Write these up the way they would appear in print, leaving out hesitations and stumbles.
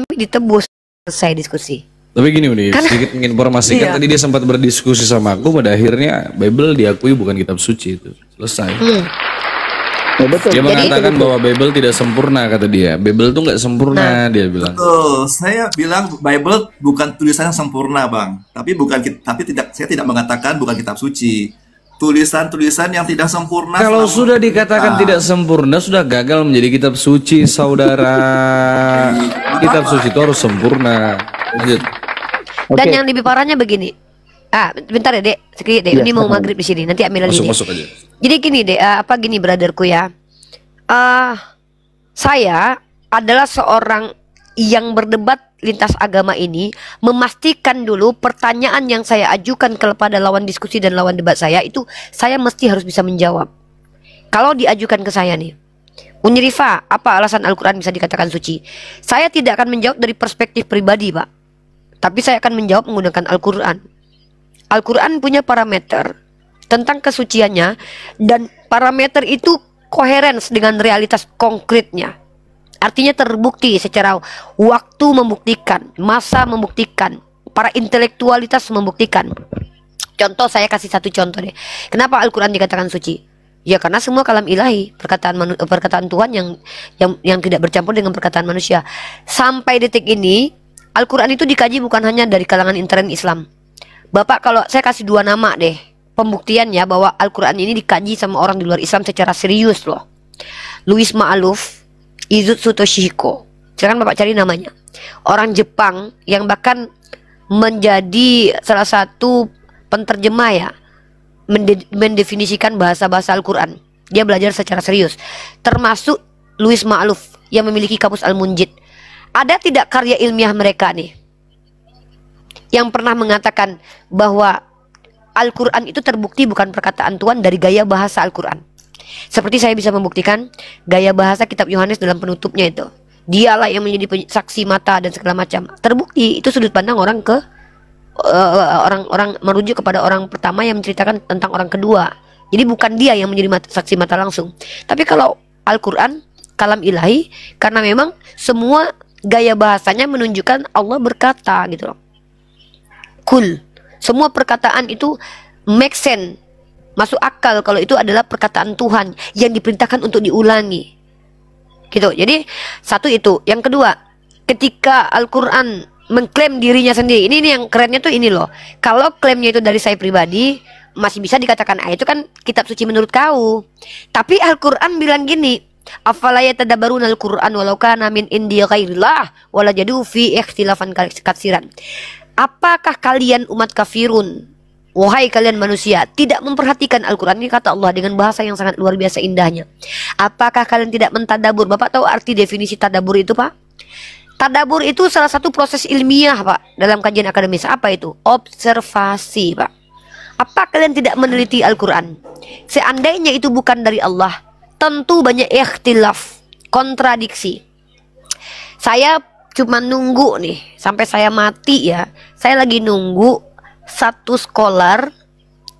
ditebus, selesai diskusi. Tapi gini Uni, sedikit menginformasikan, tadi dia sempat berdiskusi sama aku, pada akhirnya Bible diakui bukan kitab suci, itu selesai. Ya, betul. Dia mengatakan bahwa Bible tidak sempurna, kata dia. Bible itu nggak sempurna, dia bilang. Betul, saya bilang Bible bukan tulisan yang sempurna, Bang. Saya tidak mengatakan bukan kitab suci. Tulisan-tulisan yang tidak sempurna. Kalau sudah dikatakan tidak sempurna, sudah gagal menjadi kitab suci, saudara. Kitab suci itu harus sempurna. Lanjut. Dan yang lebih parahnya begini. Bentar ya, Dek. Sedikit, Dek. Ini mau maghrib di sini. Nanti ambil lagi. Masuk aja. Jadi gini, Dek. Gini, brotherku ya. Saya adalah seorang yang berdebat lintas agama ini, memastikan dulu pertanyaan yang saya ajukan kepada lawan diskusi dan lawan debat saya itu saya mesti harus bisa menjawab. Kalau diajukan ke saya nih, Uni Rifa, apa alasan Al-Quran bisa dikatakan suci? Saya tidak akan menjawab dari perspektif pribadi, Pak. Tapi saya akan menjawab menggunakan Al-Quran. Al-Quran punya parameter tentang kesuciannya, dan parameter itu koheren dengan realitas konkretnya. Artinya terbukti secara waktu membuktikan, masa membuktikan, para intelektualitas membuktikan. Contoh, saya kasih satu contoh deh. Kenapa Al-Quran dikatakan suci? Ya karena semua kalam ilahi, perkataan Tuhan yang tidak bercampur dengan perkataan manusia. Sampai detik ini, Al-Quran itu dikaji bukan hanya dari kalangan intern Islam. Bapak, kalau saya kasih dua nama deh, pembuktiannya bahwa Al-Quran ini dikaji sama orang di luar Islam secara serius loh. Louis Maaluf, Izutsu Toshihiko, silakan Bapak cari namanya. Orang Jepang yang bahkan menjadi salah satu penterjemah ya, mendefinisikan bahasa-bahasa Al-Quran. Dia belajar secara serius. Termasuk Louis Maaluf yang memiliki kamus Al-Munjid. Ada tidak karya ilmiah mereka nih yang pernah mengatakan bahwa Al-Quran itu terbukti bukan perkataan Tuhan dari gaya bahasa Al-Quran? Seperti saya bisa membuktikan gaya bahasa kitab Yohanes dalam penutupnya itu. Dialah yang menjadi saksi mata dan segala macam. Terbukti itu sudut pandang orang ke orang merujuk kepada orang pertama yang menceritakan tentang orang kedua. Jadi bukan dia yang menjadi saksi mata langsung. Tapi kalau Al-Quran kalam ilahi, karena memang semua gaya bahasanya menunjukkan Allah berkata gitu loh. Cool. Semua perkataan itu make sense, masuk akal kalau itu adalah perkataan Tuhan yang diperintahkan untuk diulangi. Gitu. Jadi satu itu. Yang kedua, ketika Al-Quran mengklaim dirinya sendiri, ini yang kerennya tuh ini loh. Kalau klaimnya itu dari saya pribadi, masih bisa dikatakan itu kan kitab suci menurut kau. Tapi Al-Quran bilang gini, afala yatadabbaruna al-Quran walau kana min indi ghairillah walajadu fi ikhtilafan katsiran. Apakah kalian umat kafirun, wahai kalian manusia, tidak memperhatikan Al-Quran? Ini kata Allah dengan bahasa yang sangat luar biasa indahnya. Apakah kalian tidak mentadabur? Bapak tahu arti definisi tadabur itu, Pak? Tadabur itu salah satu proses ilmiah, Pak, dalam kajian akademis. Apa itu? Observasi, Pak. Apa kalian tidak meneliti Al-Quran? Seandainya itu bukan dari Allah, tentu banyak ikhtilaf, kontradiksi. Saya cuma nunggu nih sampai saya mati ya. Saya lagi nunggu satu scholar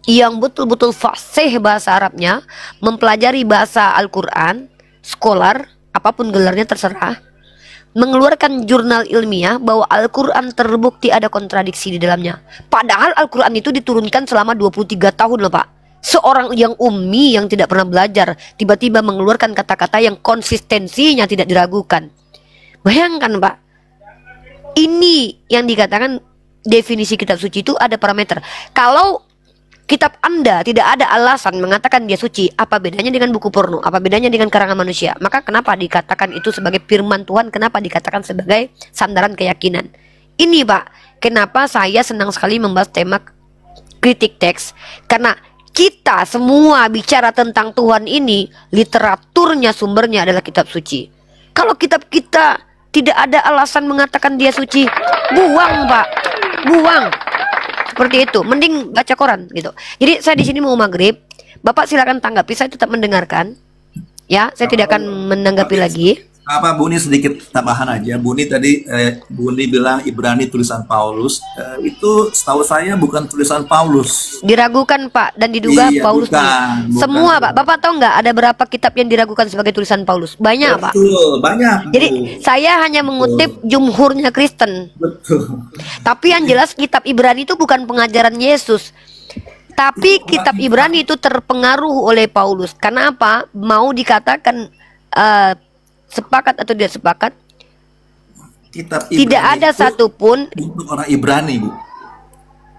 yang betul-betul fasih bahasa Arabnya, mempelajari bahasa Al-Quran, scholar, apapun gelarnya terserah, mengeluarkan jurnal ilmiah bahwa Al-Quran terbukti ada kontradiksi di dalamnya. Padahal Al-Quran itu diturunkan selama 23 tahun loh, Pak. Seorang yang ummi yang tidak pernah belajar tiba-tiba mengeluarkan kata-kata yang konsistensinya tidak diragukan. Bayangkan, Pak. Ini yang dikatakan definisi kitab suci itu ada parameter. Kalau kitab Anda tidak ada alasan mengatakan dia suci, apa bedanya dengan buku porno? Apa bedanya dengan karangan manusia? Maka kenapa dikatakan itu sebagai firman Tuhan? Kenapa dikatakan sebagai sandaran keyakinan? Ini, Pak, kenapa saya senang sekali membahas tema kritik teks. Karena kita semua bicara tentang Tuhan ini, literaturnya, sumbernya adalah kitab suci. Kalau kitab kita tidak ada alasan mengatakan dia suci, buang, Pak, buang. Seperti itu, mending baca koran gitu. Jadi saya di sini mau maghrib, Bapak silakan tanggapi, saya tetap mendengarkan. Ya, saya tidak akan menanggapi lagi. Apa Buni sedikit tambahan aja. Buni tadi Buni bilang Ibrani tulisan Paulus. Itu setahu saya bukan tulisan Paulus. Diragukan Pak dan diduga Iya, Paulus. bukan. Semua Pak. Bapak tahu nggak ada berapa kitab yang diragukan sebagai tulisan Paulus? Banyak Pak. Betul, banyak. Jadi saya hanya mengutip jumhurnya Kristen. Betul. Tapi yang jelas kitab Ibrani itu bukan pengajaran Yesus. Tapi kitab Ibrani itu terpengaruh oleh Paulus. Karena apa? Mau dikatakan sepakat atau tidak sepakat, Kitab tidak Ibrani ada itu satupun. untuk orang Ibrani, Bu.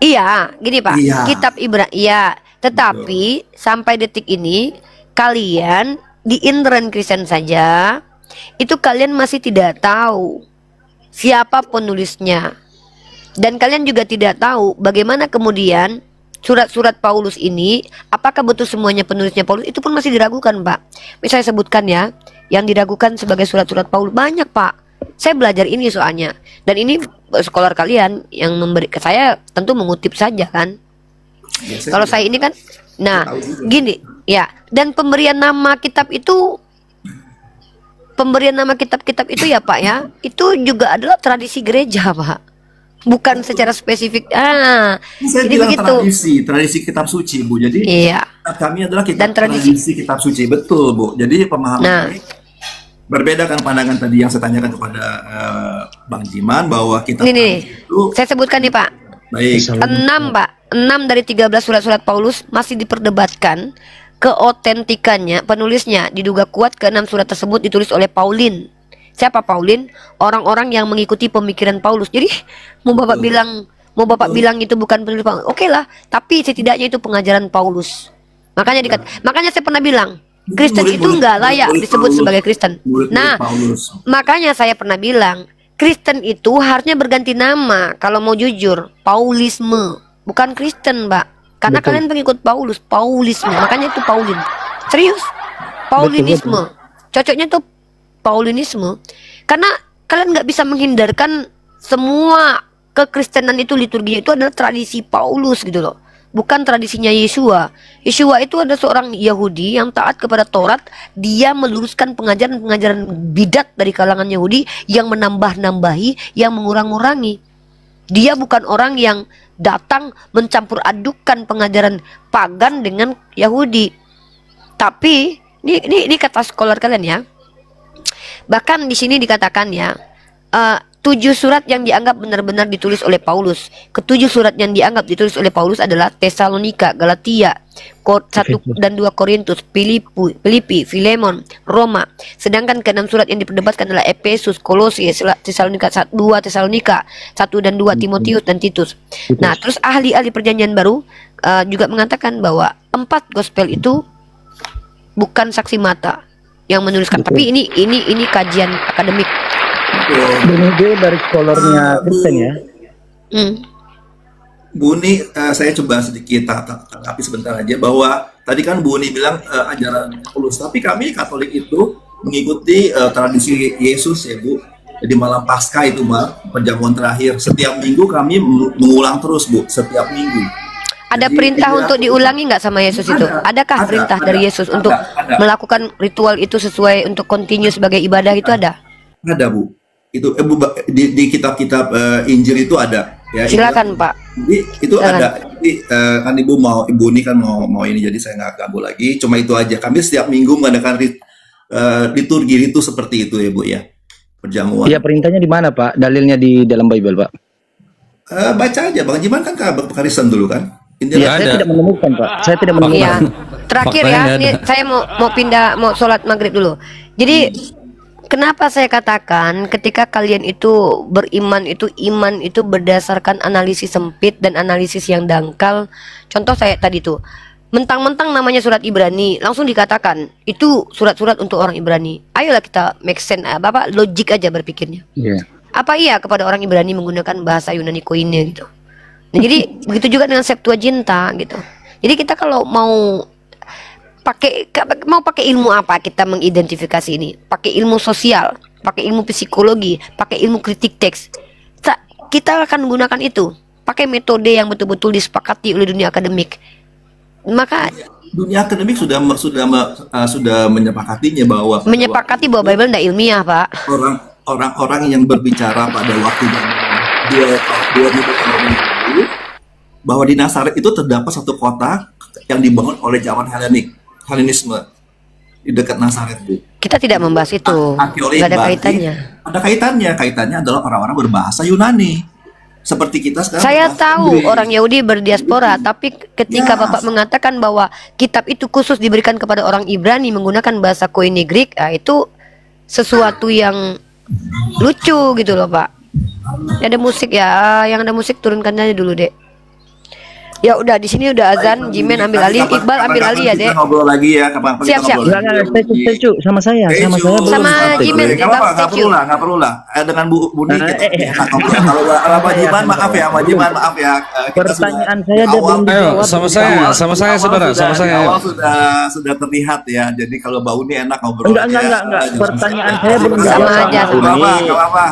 Iya, gini Pak, Iya. kitab Ibrani, iya. Tetapi sampai detik ini kalian di intern Kristen saja itu kalian masih tidak tahu siapa penulisnya, dan kalian juga tidak tahu bagaimana kemudian surat-surat Paulus ini apakah betul semuanya penulisnya Paulus. Itu pun masih diragukan Pak. Bisa saya sebutkan ya, yang diragukan sebagai surat-surat Paulus banyak Pak. Saya belajar ini soalnya, dan ini scholar kalian yang memberi ke saya tentu mengutip saja kan. Ya, Kalau saya ini kan, nah tahu juga. gini ya, dan pemberian nama kitab itu ya Pak ya, itu juga adalah tradisi gereja Pak, bukan secara spesifik. Saya Jadi bilang begitu. tradisi kitab suci, Bu. Jadi Iya. kami adalah Dan kitab tradisi. tradisi kitab suci, betul, Bu. Jadi pemahaman Nah. kami berbeda kan pandangan tadi yang saya tanyakan kepada Bang Jiman bahwa kitab Ini nih, itu saya sebutkan nih Pak. baik. 6 Pak, 6 dari 13 surat-surat Paulus masih diperdebatkan keotentikannya penulisnya. Diduga kuat ke-6 surat tersebut ditulis oleh Paulin. Siapa Paulin? Orang-orang yang mengikuti pemikiran Paulus. Jadi mau Bapak bilang itu bukan penulis Paulus, oke lah, tapi setidaknya itu pengajaran Paulus. Makanya saya pernah bilang Kristen itu nggak layak disebut sebagai Kristen. Nah, Paulus. makanya saya pernah bilang Kristen itu harusnya berganti nama. Kalau mau jujur, Paulisme, bukan Kristen Mbak. Karena kalian pengikut Paulus, Paulisme. Makanya itu Paulin. Serius, Paulinisme. Cocoknya tuh Paulinisme. Karena kalian nggak bisa menghindarkan semua kekristenan itu, liturginya itu adalah tradisi Paulus gitu loh, bukan tradisinya Yesua. Yesua itu ada seorang Yahudi yang taat kepada Taurat. Dia meluruskan pengajaran-pengajaran bidat dari kalangan Yahudi yang menambah-nambahi, yang mengurang-urangi. Dia bukan orang yang datang mencampur adukan pengajaran pagan dengan Yahudi. Tapi ini kata scholar kalian ya. Bahkan di sini dikatakan ya, 7 surat yang dianggap benar-benar ditulis oleh Paulus. Ketujuh surat yang dianggap ditulis oleh Paulus adalah Tesalonika, Galatia, 1 dan 2 Korintus, Filipi, Filemon, Roma. Sedangkan ke-6 surat yang diperdebatkan adalah Efesus, Kolose, Tesalonika, 2 Tesalonika, 1 dan 2 Timotius dan Titus. Nah, terus ahli-ahli perjanjian baru juga mengatakan bahwa 4 gospel itu bukan saksi mata yang menuliskan, tapi ini kajian akademik. Ini dia dari scholarnya Kristen ya. Buni, saya coba sedikit tanggapi sebentar aja bahwa tadi kan Buni bilang ajaran Paulus, tapi kami Katolik itu mengikuti tradisi Yesus ya Bu. Jadi malam Paskah itu Mbak, perjamuan terakhir setiap minggu kami mengulang terus Bu, setiap minggu. Ada Jadi, perintah tidak- untuk diulangi nggak sama Yesus itu? Adakah perintah dari Yesus untuk melakukan ritual itu sesuai untuk continue sebagai ibadah itu ada? Ada Bu. Itu Bu, di kitab-kitab Injil itu ada. Ya, Silakan Pak. Jadi itu Silakan. ada. Jadi kan Ibu ini kan mau ini, jadi saya nggak ganggu lagi. Cuma itu aja. Kami setiap minggu mengadakan liturgi itu seperti itu ya Bu ya. Perjamuan. Iya, perintahnya di mana Pak? Dalilnya di dalam Bible Pak? Baca aja Bang Jiman kan Kristen dulu kan. Ini Iya, Ada. saya tidak menemukan Pak. Saya tidak menemukan. Iya. Terakhir ya, Faktanya ini ada. saya mau pindah, mau sholat maghrib dulu. Jadi kenapa saya katakan ketika kalian itu beriman itu, iman itu berdasarkan analisis sempit dan analisis yang dangkal. Contoh saya tadi tuh, mentang-mentang namanya surat Ibrani, langsung dikatakan itu surat-surat untuk orang Ibrani. Ayolah kita make sense, Bapak logik aja berpikirnya. Iya. Apa iya kepada orang Ibrani menggunakan bahasa Yunani koine gitu. Nah, jadi begitu juga dengan Septuaginta gitu. Jadi kita kalau mau pakai ilmu apa kita mengidentifikasi ini? Pakai ilmu sosial, pakai ilmu psikologi, pakai ilmu kritik teks. Kita akan menggunakan itu. Pakai metode yang betul-betul disepakati oleh dunia akademik. Maka dunia akademik sudah menyepakatinya bahwa Menyepakati bahwa Bible tidak ilmiah, Pak. orang-orang yang berbicara pada waktu dua ribu tahun yang lalu bahwa di Nazaret itu terdapat satu kota yang dibangun oleh zaman Helenisme di dekat Nazaret, Bu. Kita tidak membahas itu. Arkeologi Nggak ada berarti kaitannya. Ada kaitannya. Kaitannya adalah orang-orang berbahasa Yunani. Seperti kita sekarang. Saya berbahasa tahu Inggris. orang Yahudi berdiaspora, tapi ketika Ya. Bapak mengatakan bahwa kitab itu khusus diberikan kepada orang Ibrani menggunakan bahasa Koine Greek, itu sesuatu yang lucu gitu loh, Pak. Ya, ada musik ya, yang ada musik turunkan aja dulu, Dek. Ya udah, di sini udah azan, Jimen ambil alih, Iqbal ambil alih ya, Dek. Kita ngobrol lagi ya, kapan-kapan Siap, kita siap. ngobrol Enggak, lagi. setuju sama saya, sama saya belum. Sama stay. Jimen. Nggak apa-apa, nggak Bang, perlu lah, nggak perlu lah. Dengan Bu Buni kita enak ngobrol. Kalau Pak Jiman maaf ya, Pak Jiman maaf ya. Kita Pertanyaan sudah- saya dia awal- belum Ayo, dijawab. sama saya, saudara, sama saya. Awal Ayo. sudah terlihat ya. Jadi kalau Mbak Uni enak ngobrol. Enggak. Pertanyaan saya belum Sama dijawab. aja, Nggak sama. apa-apa, nggak apa-apa.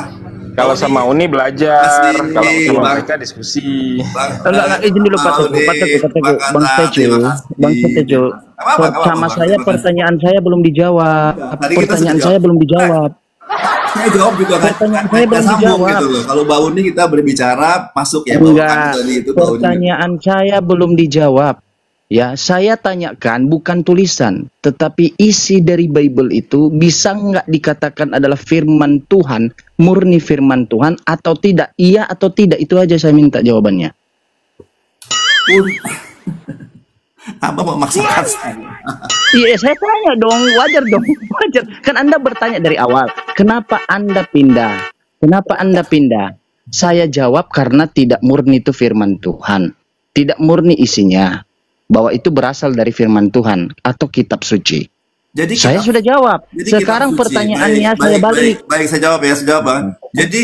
Kalau sama Uni belajar, Asli, kalau sama Bang. mereka diskusi. Enggak, izin dulu Pak Teguh, Bang Tejo, sama saya pertanyaan saya belum dijawab. Tadi kita Pertanyaan sudah saya jawab. belum dijawab. Saya jawab juga kan. Pertanyaan saya belum sambung dijawab. gitu loh. Kalau Mbak Uni kita berbicara masuk ya Mbak Enggak, Uni tadi itu Mbak Uni. pertanyaan saya belum dijawab. Ya, saya tanyakan bukan tulisan, tetapi isi dari Bible itu bisa nggak dikatakan adalah firman Tuhan, murni firman Tuhan atau tidak? Iya atau tidak, itu aja saya minta jawabannya. Apa memaksakan saya? Iya, saya tanya dong, wajar dong, wajar. Kan Anda bertanya dari awal, kenapa Anda pindah? Kenapa Anda pindah? Saya jawab karena tidak murni itu firman Tuhan. Tidak murni isinya. Bahwa itu berasal dari firman Tuhan atau kitab suci. Jadi Saya kita- sudah jawab. jadi Sekarang kitab suci. pertanyaannya Baik, saya baik, balik. Baik, saya jawab ya, saya jawab Bang. Jadi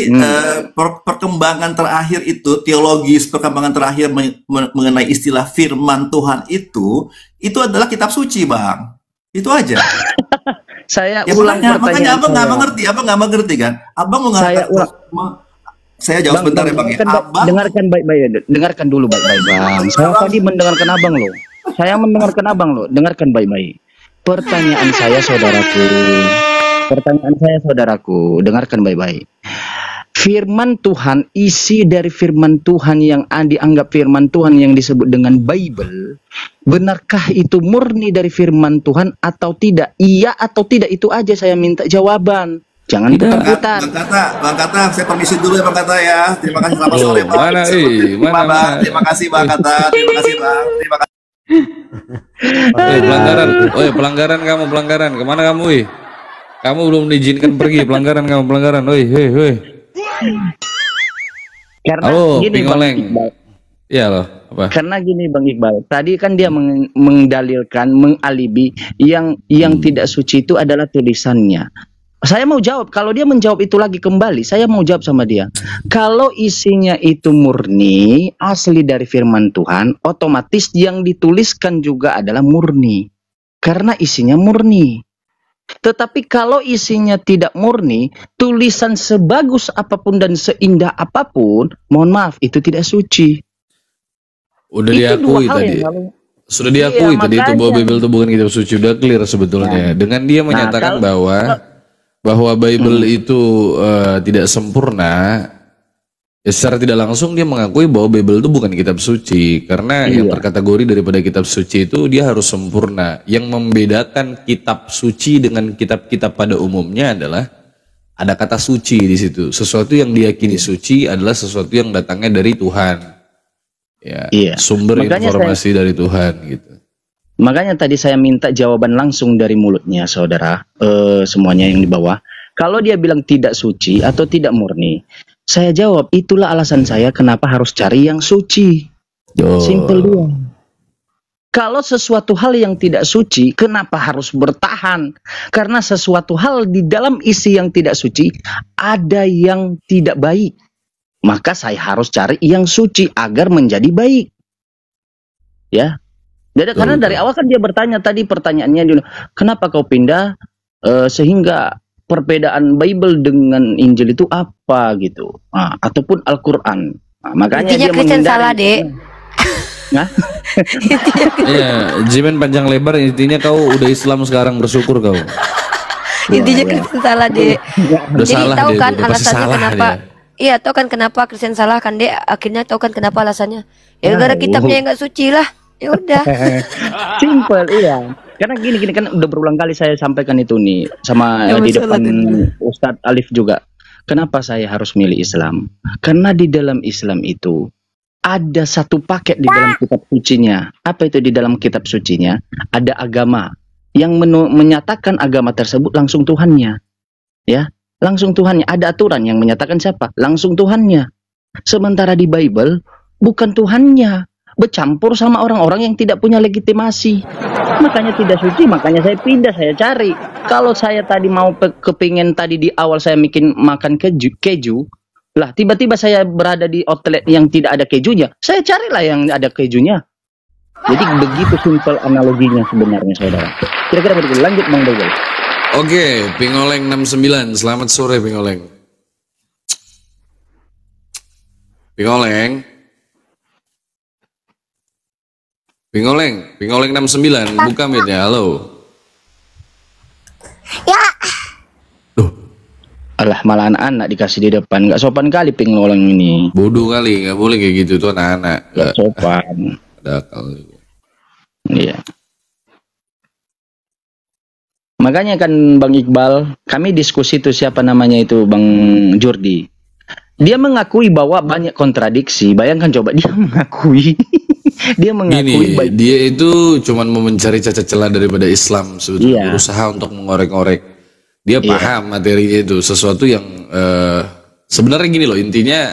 perkembangan terakhir itu teologis, perkembangan terakhir mengenai istilah firman Tuhan itu adalah kitab suci, Bang. Itu aja. Saya Ya ulang makanya pertanyaan abang nggak saya. mengerti, abang nggak mengerti kan? Abang mau Saya saya jawab sebentar ya bang ya. Abang dengarkan baik-baik, dengarkan dulu baik-baik bang. Saya tadi mendengarkan abang loh. Saya mendengarkan abang loh. Dengarkan baik-baik. Pertanyaan saya saudaraku, dengarkan baik-baik. Firman Tuhan, isi dari firman Tuhan yang dianggap firman Tuhan yang disebut dengan Bible, benarkah itu murni dari firman Tuhan atau tidak? Iya atau tidak, itu aja saya minta jawaban. Jangan putar-putar. Bang Kata, saya permisi dulu ya Bang Kata ya. Terima kasih selamat sore Bang. mana, Bang. Terima kasih Bang Kata. Terima kasih Bang. Terima kasih. Pelanggaran. Pelanggaran kamu, pelanggaran. Kemana kamu, wih? Kamu belum diizinkan pergi, pelanggaran kamu, pelanggaran. Wih. Karena Halo, gini Bang Pingoleng. Iqbal. Iya loh, apa? Karena gini Bang Iqbal, tadi kan dia mendalilkan, mengalibi yang tidak suci itu adalah tulisannya. Saya mau jawab, kalau dia menjawab itu lagi kembali, saya mau jawab sama dia. Kalau isinya itu murni, asli dari firman Tuhan, otomatis yang dituliskan juga adalah murni. Karena isinya murni. Tetapi kalau isinya tidak murni, tulisan sebagus apapun dan seindah apapun, mohon maaf, itu tidak suci. Udah Itu dua diakui hal tadi. yang lalu- Sudah diakui Iya, tadi itu bahwa makanya. Bible itu bukan kitab suci, udah clear sebetulnya. Dengan dia menyatakan bahwa Bible itu tidak sempurna, ya secara tidak langsung dia mengakui bahwa Bible itu bukan kitab suci, karena yang terkategori daripada kitab suci itu dia harus sempurna. Yang membedakan kitab suci dengan kitab-kitab pada umumnya adalah ada kata suci di situ. Sesuatu yang diyakini suci adalah sesuatu yang datangnya dari Tuhan. Ya, Iya. sumber Makanya informasi dari Tuhan gitu. Makanya tadi saya minta jawaban langsung dari mulutnya saudara, semuanya yang di bawah. Kalau dia bilang tidak suci atau tidak murni, saya jawab itulah alasan saya kenapa harus cari yang suci. Simple dia. Kalau sesuatu hal yang tidak suci, kenapa harus bertahan? Karena sesuatu hal di dalam isi yang tidak suci ada yang tidak baik. Maka saya harus cari yang suci agar menjadi baik. Ya. Jadi karena dari awal kan dia bertanya tadi pertanyaannya, kenapa kau pindah sehingga perbedaan Bible dengan Injil itu apa gitu, ataupun Al-Quran. Makanya Intinya dia Kristen menghindari. salah, Dek. Nah, Iya, Jimen panjang lebar intinya kau udah Islam sekarang, bersyukur kau. Intinya Kristen salah, Dek. Udah Jadi salah tahu dia, kan udah pasti alasannya salah kenapa? dia. Iya, tahu kan kenapa Kristen salah kan, Dek? Akhirnya tahu kan kenapa alasannya? Ya gara kitabnya yang nggak suci lah. Ya udah. simple, iya. Karena gini kan udah berulang kali saya sampaikan itu nih sama Ya, di masalah depan dulu. Ustadz Alif juga. Kenapa saya harus milih Islam? Karena di dalam Islam itu ada satu paket di dalam kitab sucinya. Apa itu di dalam kitab sucinya? Ada agama yang menyatakan agama tersebut langsung Tuhannya. Ya, langsung Tuhannya. Ada aturan yang menyatakan siapa? Langsung Tuhannya. Sementara di Bible bukan Tuhannya, bercampur sama orang-orang yang tidak punya legitimasi. Makanya tidak suci, makanya saya pindah, saya cari. Kalau saya tadi mau kepingin tadi di awal saya makan keju, lah tiba-tiba saya berada di outlet yang tidak ada kejunya, saya carilah yang ada kejunya. Jadi begitu simpel analoginya sebenarnya, saudara. Kira-kira begitu. Lanjut Bang Dogel. Oke, Pingoleng 69. Selamat sore Pingoleng. Pingoleng. Pingoleng 69. Buka mic-nya. Halo. Alah, malah anak-anak dikasih di depan, nggak sopan kali Pingoleng ini. Bodoh kali, nggak boleh kayak gitu tuh anak-anak. Nggak sopan. Ada akal. Iya. Makanya kan Bang Iqbal, kami diskusi itu siapa namanya itu Bang Jordi. Dia mengakui bahwa banyak kontradiksi. Bayangkan coba dia mengakui. Dia mengakui Gini, dia itu cuman mau mencari cacat celah daripada Islam sebetulnya. Iya. Berusaha untuk mengorek-orek. Dia Iya. paham materinya itu sesuatu yang sebenarnya gini loh, intinya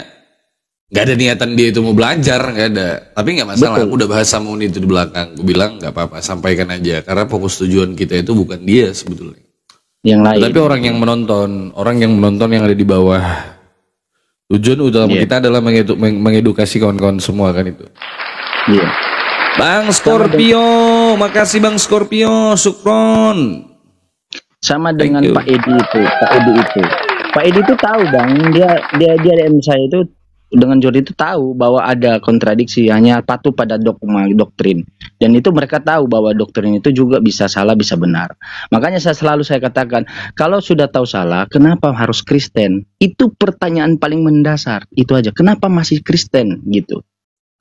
nggak ada niatan dia itu mau belajar, nggak ada. Tapi nggak masalah. Betul. Aku udah bahas sama Uni itu di belakang. Aku bilang nggak apa-apa, sampaikan aja. Karena fokus tujuan kita itu bukan dia sebetulnya. yang lain. Tapi orang yang menonton yang ada di bawah. Tujuan utama Iya. kita adalah mengedukasi kawan-kawan semua kan itu. Iya. Bang Scorpio, makasih Bang Scorpio, Sukron. Sama Thank dengan you. Pak Edi itu. Pak Edi itu tahu Bang, dia DM saya itu dengan Jordi itu tahu bahwa ada kontradiksi, hanya patuh pada dogma doktrin. Dan itu mereka tahu bahwa doktrin itu juga bisa salah, bisa benar. Makanya saya katakan, kalau sudah tahu salah, kenapa harus Kristen? Itu pertanyaan paling mendasar. Itu aja. Kenapa masih Kristen gitu?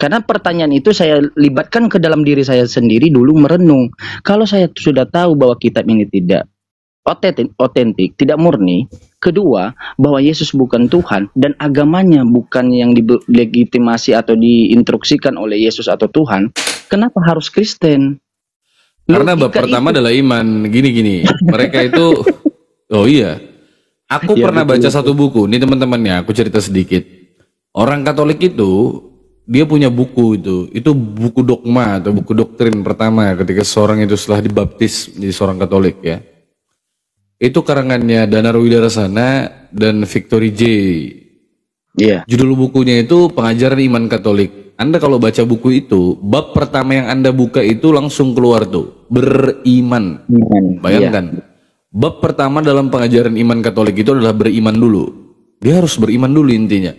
Karena pertanyaan itu saya libatkan ke dalam diri saya sendiri dulu merenung. Kalau saya sudah tahu bahwa kitab ini tidak otentik, tidak murni. Kedua, bahwa Yesus bukan Tuhan dan agamanya bukan yang dilegitimasi atau diinstruksikan oleh Yesus atau Tuhan. Kenapa harus Kristen? Karena bab Logika pertama itu. adalah iman. Gini. Mereka itu, oh iya. Aku Iya, pernah betul. baca satu buku. Ini teman-temannya, aku cerita sedikit. Orang Katolik itu, dia punya buku itu. Itu buku dogma atau buku doktrin pertama ketika seorang itu setelah dibaptis menjadi seorang Katolik ya. Itu karangannya Danar Widarasana dan Victory J. Iya. Judul bukunya itu Pengajaran Iman Katolik. Anda kalau baca buku itu, bab pertama yang Anda buka itu langsung keluar tuh, beriman. Bayangkan, bab pertama dalam pengajaran iman Katolik itu adalah beriman dulu. Dia harus beriman dulu intinya.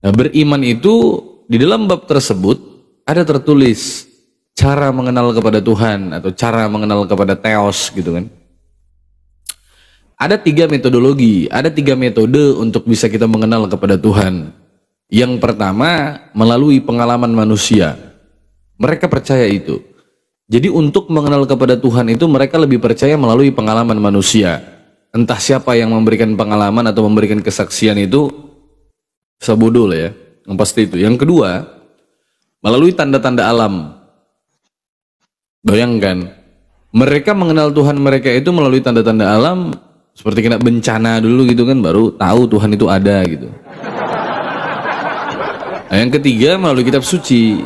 Nah, beriman itu di dalam bab tersebut ada tertulis cara mengenal kepada Tuhan atau cara mengenal kepada Theos gitu kan. Ada 3 metodologi, ada 3 metode untuk bisa kita mengenal kepada Tuhan. Yang pertama, melalui pengalaman manusia. Mereka percaya itu. Jadi untuk mengenal kepada Tuhan itu mereka lebih percaya melalui pengalaman manusia. Entah siapa yang memberikan pengalaman atau memberikan kesaksian itu, sabodo lah ya. Yang pasti itu. Yang kedua, melalui tanda-tanda alam. Bayangkan, mereka mengenal Tuhan mereka itu melalui tanda-tanda alam. Seperti kena bencana dulu gitu kan, baru tahu Tuhan itu ada gitu. Nah, yang ketiga melalui kitab suci.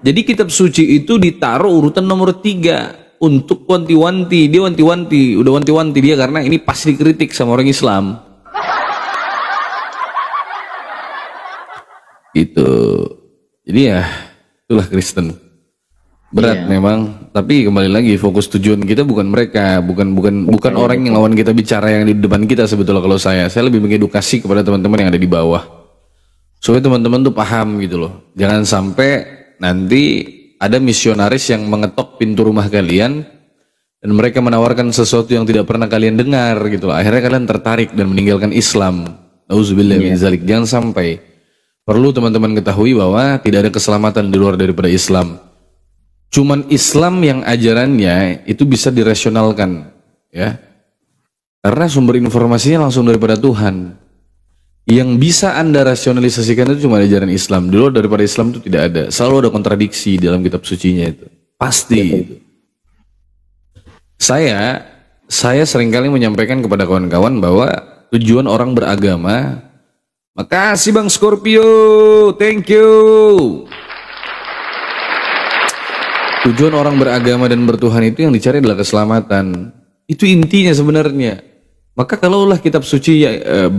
Jadi kitab suci itu ditaruh urutan nomor 3 untuk wanti-wanti. Dia wanti-wanti, udah wanti-wanti dia karena ini pasti dikritik sama orang Islam. Gitu. Jadi ya itulah Kristen. Berat Iya. memang, tapi kembali lagi fokus tujuan kita bukan mereka, bukan orang yang lawan kita bicara yang di depan kita sebetulnya. Kalau saya lebih mengedukasi kepada teman-teman yang ada di bawah supaya teman-teman tuh paham gitu loh. Jangan sampai nanti ada misionaris yang mengetok pintu rumah kalian dan mereka menawarkan sesuatu yang tidak pernah kalian dengar gitu. Akhirnya kalian tertarik dan meninggalkan Islam. Auzubillahi min dzalik. Jangan sampai. Perlu teman-teman ketahui bahwa tidak ada keselamatan di luar daripada Islam. Cuman Islam yang ajarannya itu bisa dirasionalkan, ya. Karena sumber informasinya langsung daripada Tuhan. Yang bisa Anda rasionalisasikan itu cuma ajaran Islam. Di luar daripada Islam itu tidak ada. Selalu ada kontradiksi dalam kitab sucinya itu. Pasti itu. Saya seringkali menyampaikan kepada kawan-kawan bahwa tujuan orang beragama. Makasih Bang Scorpio, thank you. Tujuan orang beragama dan bertuhan itu yang dicari adalah keselamatan. Itu intinya sebenarnya. Maka kalaulah kitab suci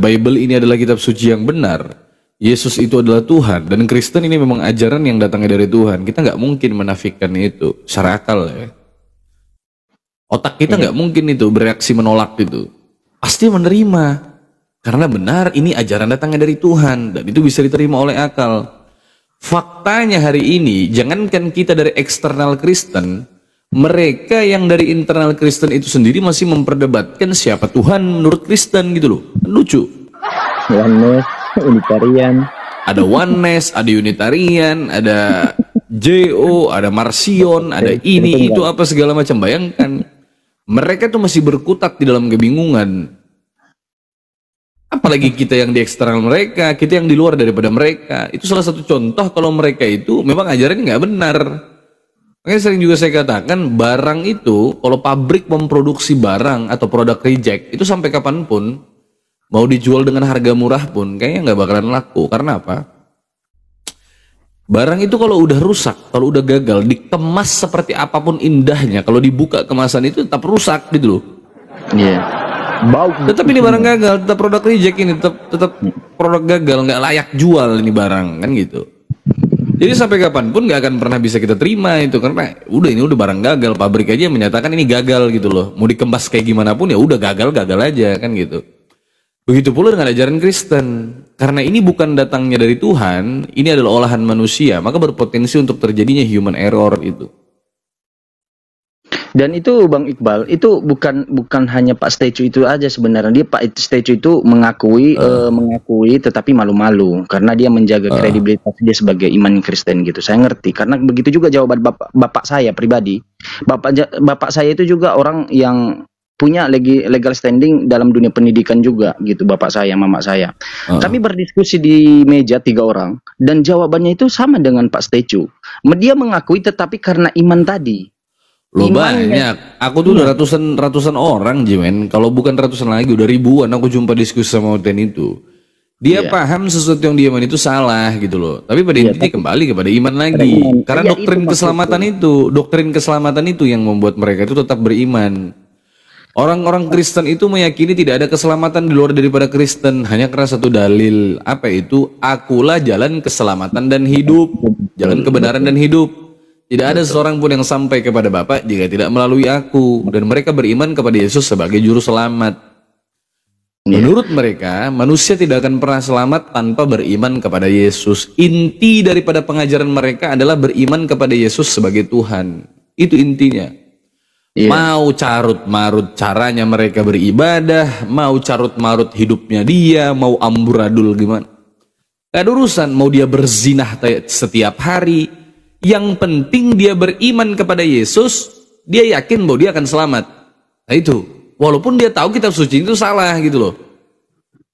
Bible ini adalah kitab suci yang benar, Yesus itu adalah Tuhan, dan Kristen ini memang ajaran yang datangnya dari Tuhan, kita nggak mungkin menafikan itu secara akal ya. Otak kita nggak mungkin itu bereaksi menolak itu. Pasti menerima. Karena benar ini ajaran datangnya dari Tuhan dan itu bisa diterima oleh akal. Faktanya hari ini, jangankan kita dari eksternal Kristen, mereka yang dari internal Kristen itu sendiri masih memperdebatkan siapa Tuhan menurut Kristen gitu loh. Lucu. Oneness, Unitarian. Ada Oneness, ada Unitarian, ada JO, ada Marcion, ada ini, itu apa segala macam. Bayangkan, mereka tuh masih berkutat di dalam kebingungan. Apalagi kita yang di eksternal mereka, kita yang di luar daripada mereka. Itu salah satu contoh kalau mereka itu memang ajarannya nggak benar. Makanya sering juga saya katakan, barang itu, kalau pabrik memproduksi barang atau produk reject, itu sampai kapanpun, mau dijual dengan harga murah pun, kayaknya nggak bakalan laku. Karena apa? Barang itu kalau udah rusak, kalau udah gagal, dikemas seperti apapun indahnya, kalau dibuka kemasan itu tetap rusak gitu loh. Iya. Bau. Tetap ini barang gagal, tetap produk reject ini, tetap produk gagal, nggak layak jual ini barang kan gitu. Jadi sampai kapanpun nggak akan pernah bisa kita terima itu, karena ini udah barang gagal, pabrik aja menyatakan ini gagal gitu loh. Mau dikemas kayak gimana pun ya udah gagal aja kan gitu. Begitu pula dengan ajaran Kristen, karena ini bukan datangnya dari Tuhan, ini adalah olahan manusia, maka berpotensi untuk terjadinya human error itu. Dan itu Bang Iqbal, itu bukan hanya Pak Statue itu aja sebenarnya. Dia Pak Statue itu mengakui tetapi malu-malu karena dia menjaga kredibilitas dia sebagai iman Kristen gitu. Saya ngerti karena begitu juga jawaban bapak saya pribadi. Bapak saya itu juga orang yang punya legal standing dalam dunia pendidikan juga gitu, bapak saya, mama saya. Kami berdiskusi di meja 3 orang dan jawabannya itu sama dengan Pak Statue. Dia mengakui tetapi karena iman tadi. Loh banyak, aku tuh udah ratusan orang Jimen, kalau bukan ratusan lagi udah ribuan aku jumpa diskusi sama Uten itu. Dia paham sesuatu yang dia iman itu salah gitu loh. Tapi pada intinya kembali kepada iman lagi. Karena doktrin keselamatan itu yang membuat mereka itu tetap beriman. Orang-orang Kristen itu meyakini tidak ada keselamatan di luar daripada Kristen hanya karena satu dalil, apa itu? Akulah jalan keselamatan dan hidup, jalan kebenaran dan hidup. Tidak ada seorang pun yang sampai kepada Bapa jika tidak melalui aku. Dan mereka beriman kepada Yesus sebagai juru selamat. Menurut mereka, manusia tidak akan pernah selamat tanpa beriman kepada Yesus. Inti daripada pengajaran mereka adalah beriman kepada Yesus sebagai Tuhan. Itu intinya. Mau carut-marut caranya mereka beribadah, mau carut-marut hidupnya dia, mau amburadul gimana. Gak ada urusan, mau dia berzinah setiap hari. Yang penting dia beriman kepada Yesus, dia yakin bahwa dia akan selamat. Nah itu, walaupun dia tahu kitab suci itu salah gitu loh.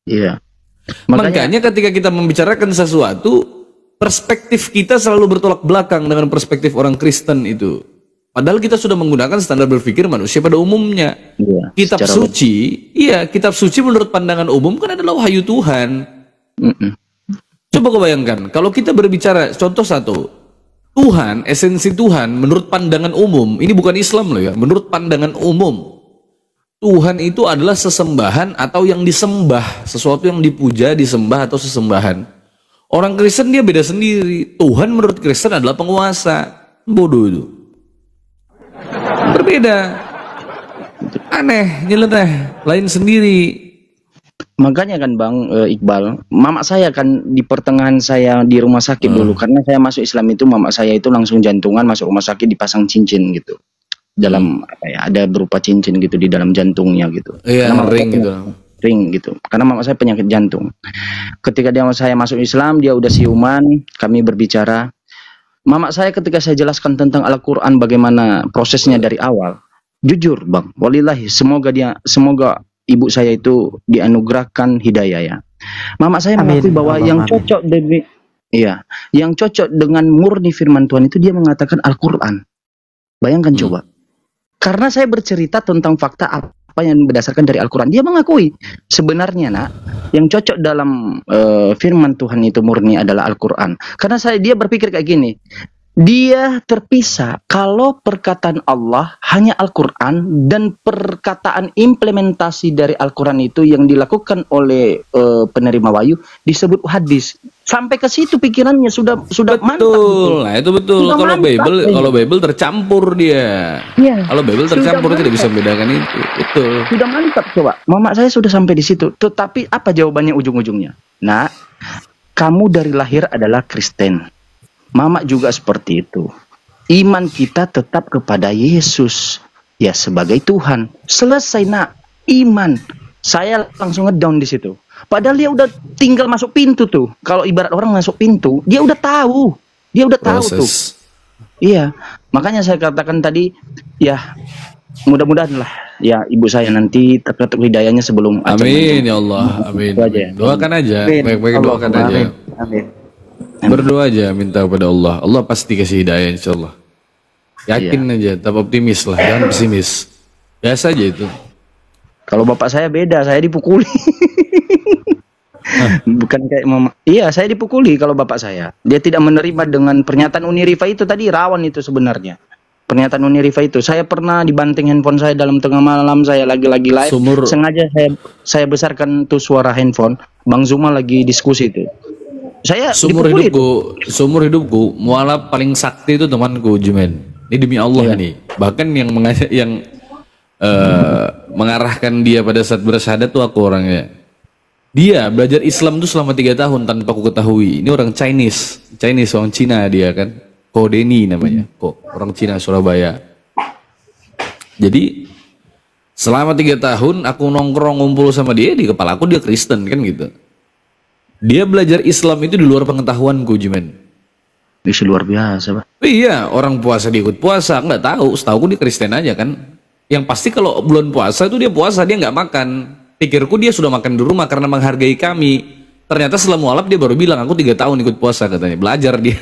Iya. Makanya ketika kita membicarakan sesuatu, perspektif kita selalu bertolak belakang dengan perspektif orang Kristen itu. Padahal kita sudah menggunakan standar berpikir manusia pada umumnya. Kitab suci menurut pandangan umum kan adalah wahyu Tuhan. Coba kau bayangkan, kalau kita berbicara contoh satu, Tuhan, esensi Tuhan menurut pandangan umum, ini bukan Islam loh ya, menurut pandangan umum, Tuhan itu adalah sesembahan atau yang disembah, sesuatu yang dipuja, disembah atau sesembahan. Orang Kristen dia beda sendiri. Tuhan menurut Kristen adalah penguasa. Bodoh itu. Berbeda. Aneh, nyeleneh, lain sendiri. Makanya kan Bang Iqbal, mama saya kan di pertengahan saya di rumah sakit dulu, karena saya masuk Islam itu mama saya itu langsung jantungan masuk rumah sakit dipasang cincin gitu. Dalam apa ya, ada berupa cincin gitu di dalam jantungnya gitu. Iya, Karena mama ring saya gitu. ring gitu. Karena mama saya penyakit jantung. Ketika saya masuk Islam, dia udah siuman, kami berbicara. Mama saya ketika saya jelaskan tentang Al-Qur'an bagaimana prosesnya dari awal, jujur Bang, walillahi semoga ibu saya itu dianugerahkan hidayah ya. Mama saya Amin. mengakui bahwa Allahumma yang amin. cocok yang cocok dengan murni firman Tuhan itu dia mengatakan Al-Qur'an. Bayangkan coba. Karena saya bercerita tentang fakta apa yang berdasarkan dari Al-Qur'an, dia mengakui sebenarnya nak, yang cocok dalam firman Tuhan itu murni adalah Al-Qur'an. Karena dia berpikir kayak gini. Dia terpisah kalau perkataan Allah hanya Al-Qur'an dan perkataan implementasi dari Al-Qur'an itu yang dilakukan oleh penerima wahyu disebut hadis. Sampai ke situ pikirannya sudah mantap. Betul, nah itu betul. Sudah Kalau mantap, Bible tercampur dia. Iya. Kalau Bible Sudah tercampur tidak mantap. bisa membedakan itu. Betul. Sudah mantap coba. Mama saya sudah sampai di situ. Tetapi apa jawabannya ujung-ujungnya? Nah, kamu dari lahir adalah Kristen. Mama juga seperti itu. Iman kita tetap kepada Yesus ya sebagai Tuhan. Selesai nak, iman. Saya langsung ngedown di situ. Padahal dia udah tinggal masuk pintu tuh. Kalau ibarat orang masuk pintu, dia udah tahu. Dia udah tahu tuh. Proses. Iya, makanya saya katakan tadi, ya mudah-mudahan lah ya ibu saya nanti terketuk hidayahnya sebelum acara Amin nanti. ya Allah. Amin. Itu aja ya. Doakan aja. Amin. Baik-baik doakan Allahumma aja. amin. Amin. Berdoa aja, minta kepada Allah. Allah pasti kasih hidayah insyaallah. Yakin aja, tetap optimis lah, jangan pesimis. Biasa aja itu. Kalau bapak saya beda, saya dipukuli. Bukan kayak mama. Iya, saya dipukuli kalau bapak saya. Dia tidak menerima dengan pernyataan Uni Rifa itu tadi, rawan itu sebenarnya. Pernyataan Uni Rifa itu, saya pernah dibanting handphone saya dalam tengah malam, saya lagi-lagi live, sengaja saya besarkan tuh suara handphone, Bang Zuma lagi diskusi itu. Saya Seumur dipukuli itu. seumur hidupku, mualaf paling sakti itu temanku, Jumen. Ini demi Allah nih. Bahkan yang mengarahkan dia pada saat bersyahadat tuh aku orangnya. Dia belajar Islam tuh selama 3 tahun tanpa aku ketahui. Ini orang Chinese orang Cina dia kan. Ko Deni namanya. Orang Cina Surabaya. Jadi selama 3 tahun aku nongkrong ngumpul sama dia, di kepala aku dia Kristen kan gitu. Dia belajar Islam itu di luar pengetahuanku, Jimen. Bisa luar biasa, Pak. Iya, orang puasa dia ikut puasa, nggak tahu. Setahu dia Kristen aja kan. Yang pasti kalau bulan puasa itu dia puasa, dia nggak makan. Pikirku dia sudah makan di rumah karena menghargai kami. Ternyata setelah mualaf dia baru bilang, aku 3 tahun ikut puasa katanya. Belajar dia.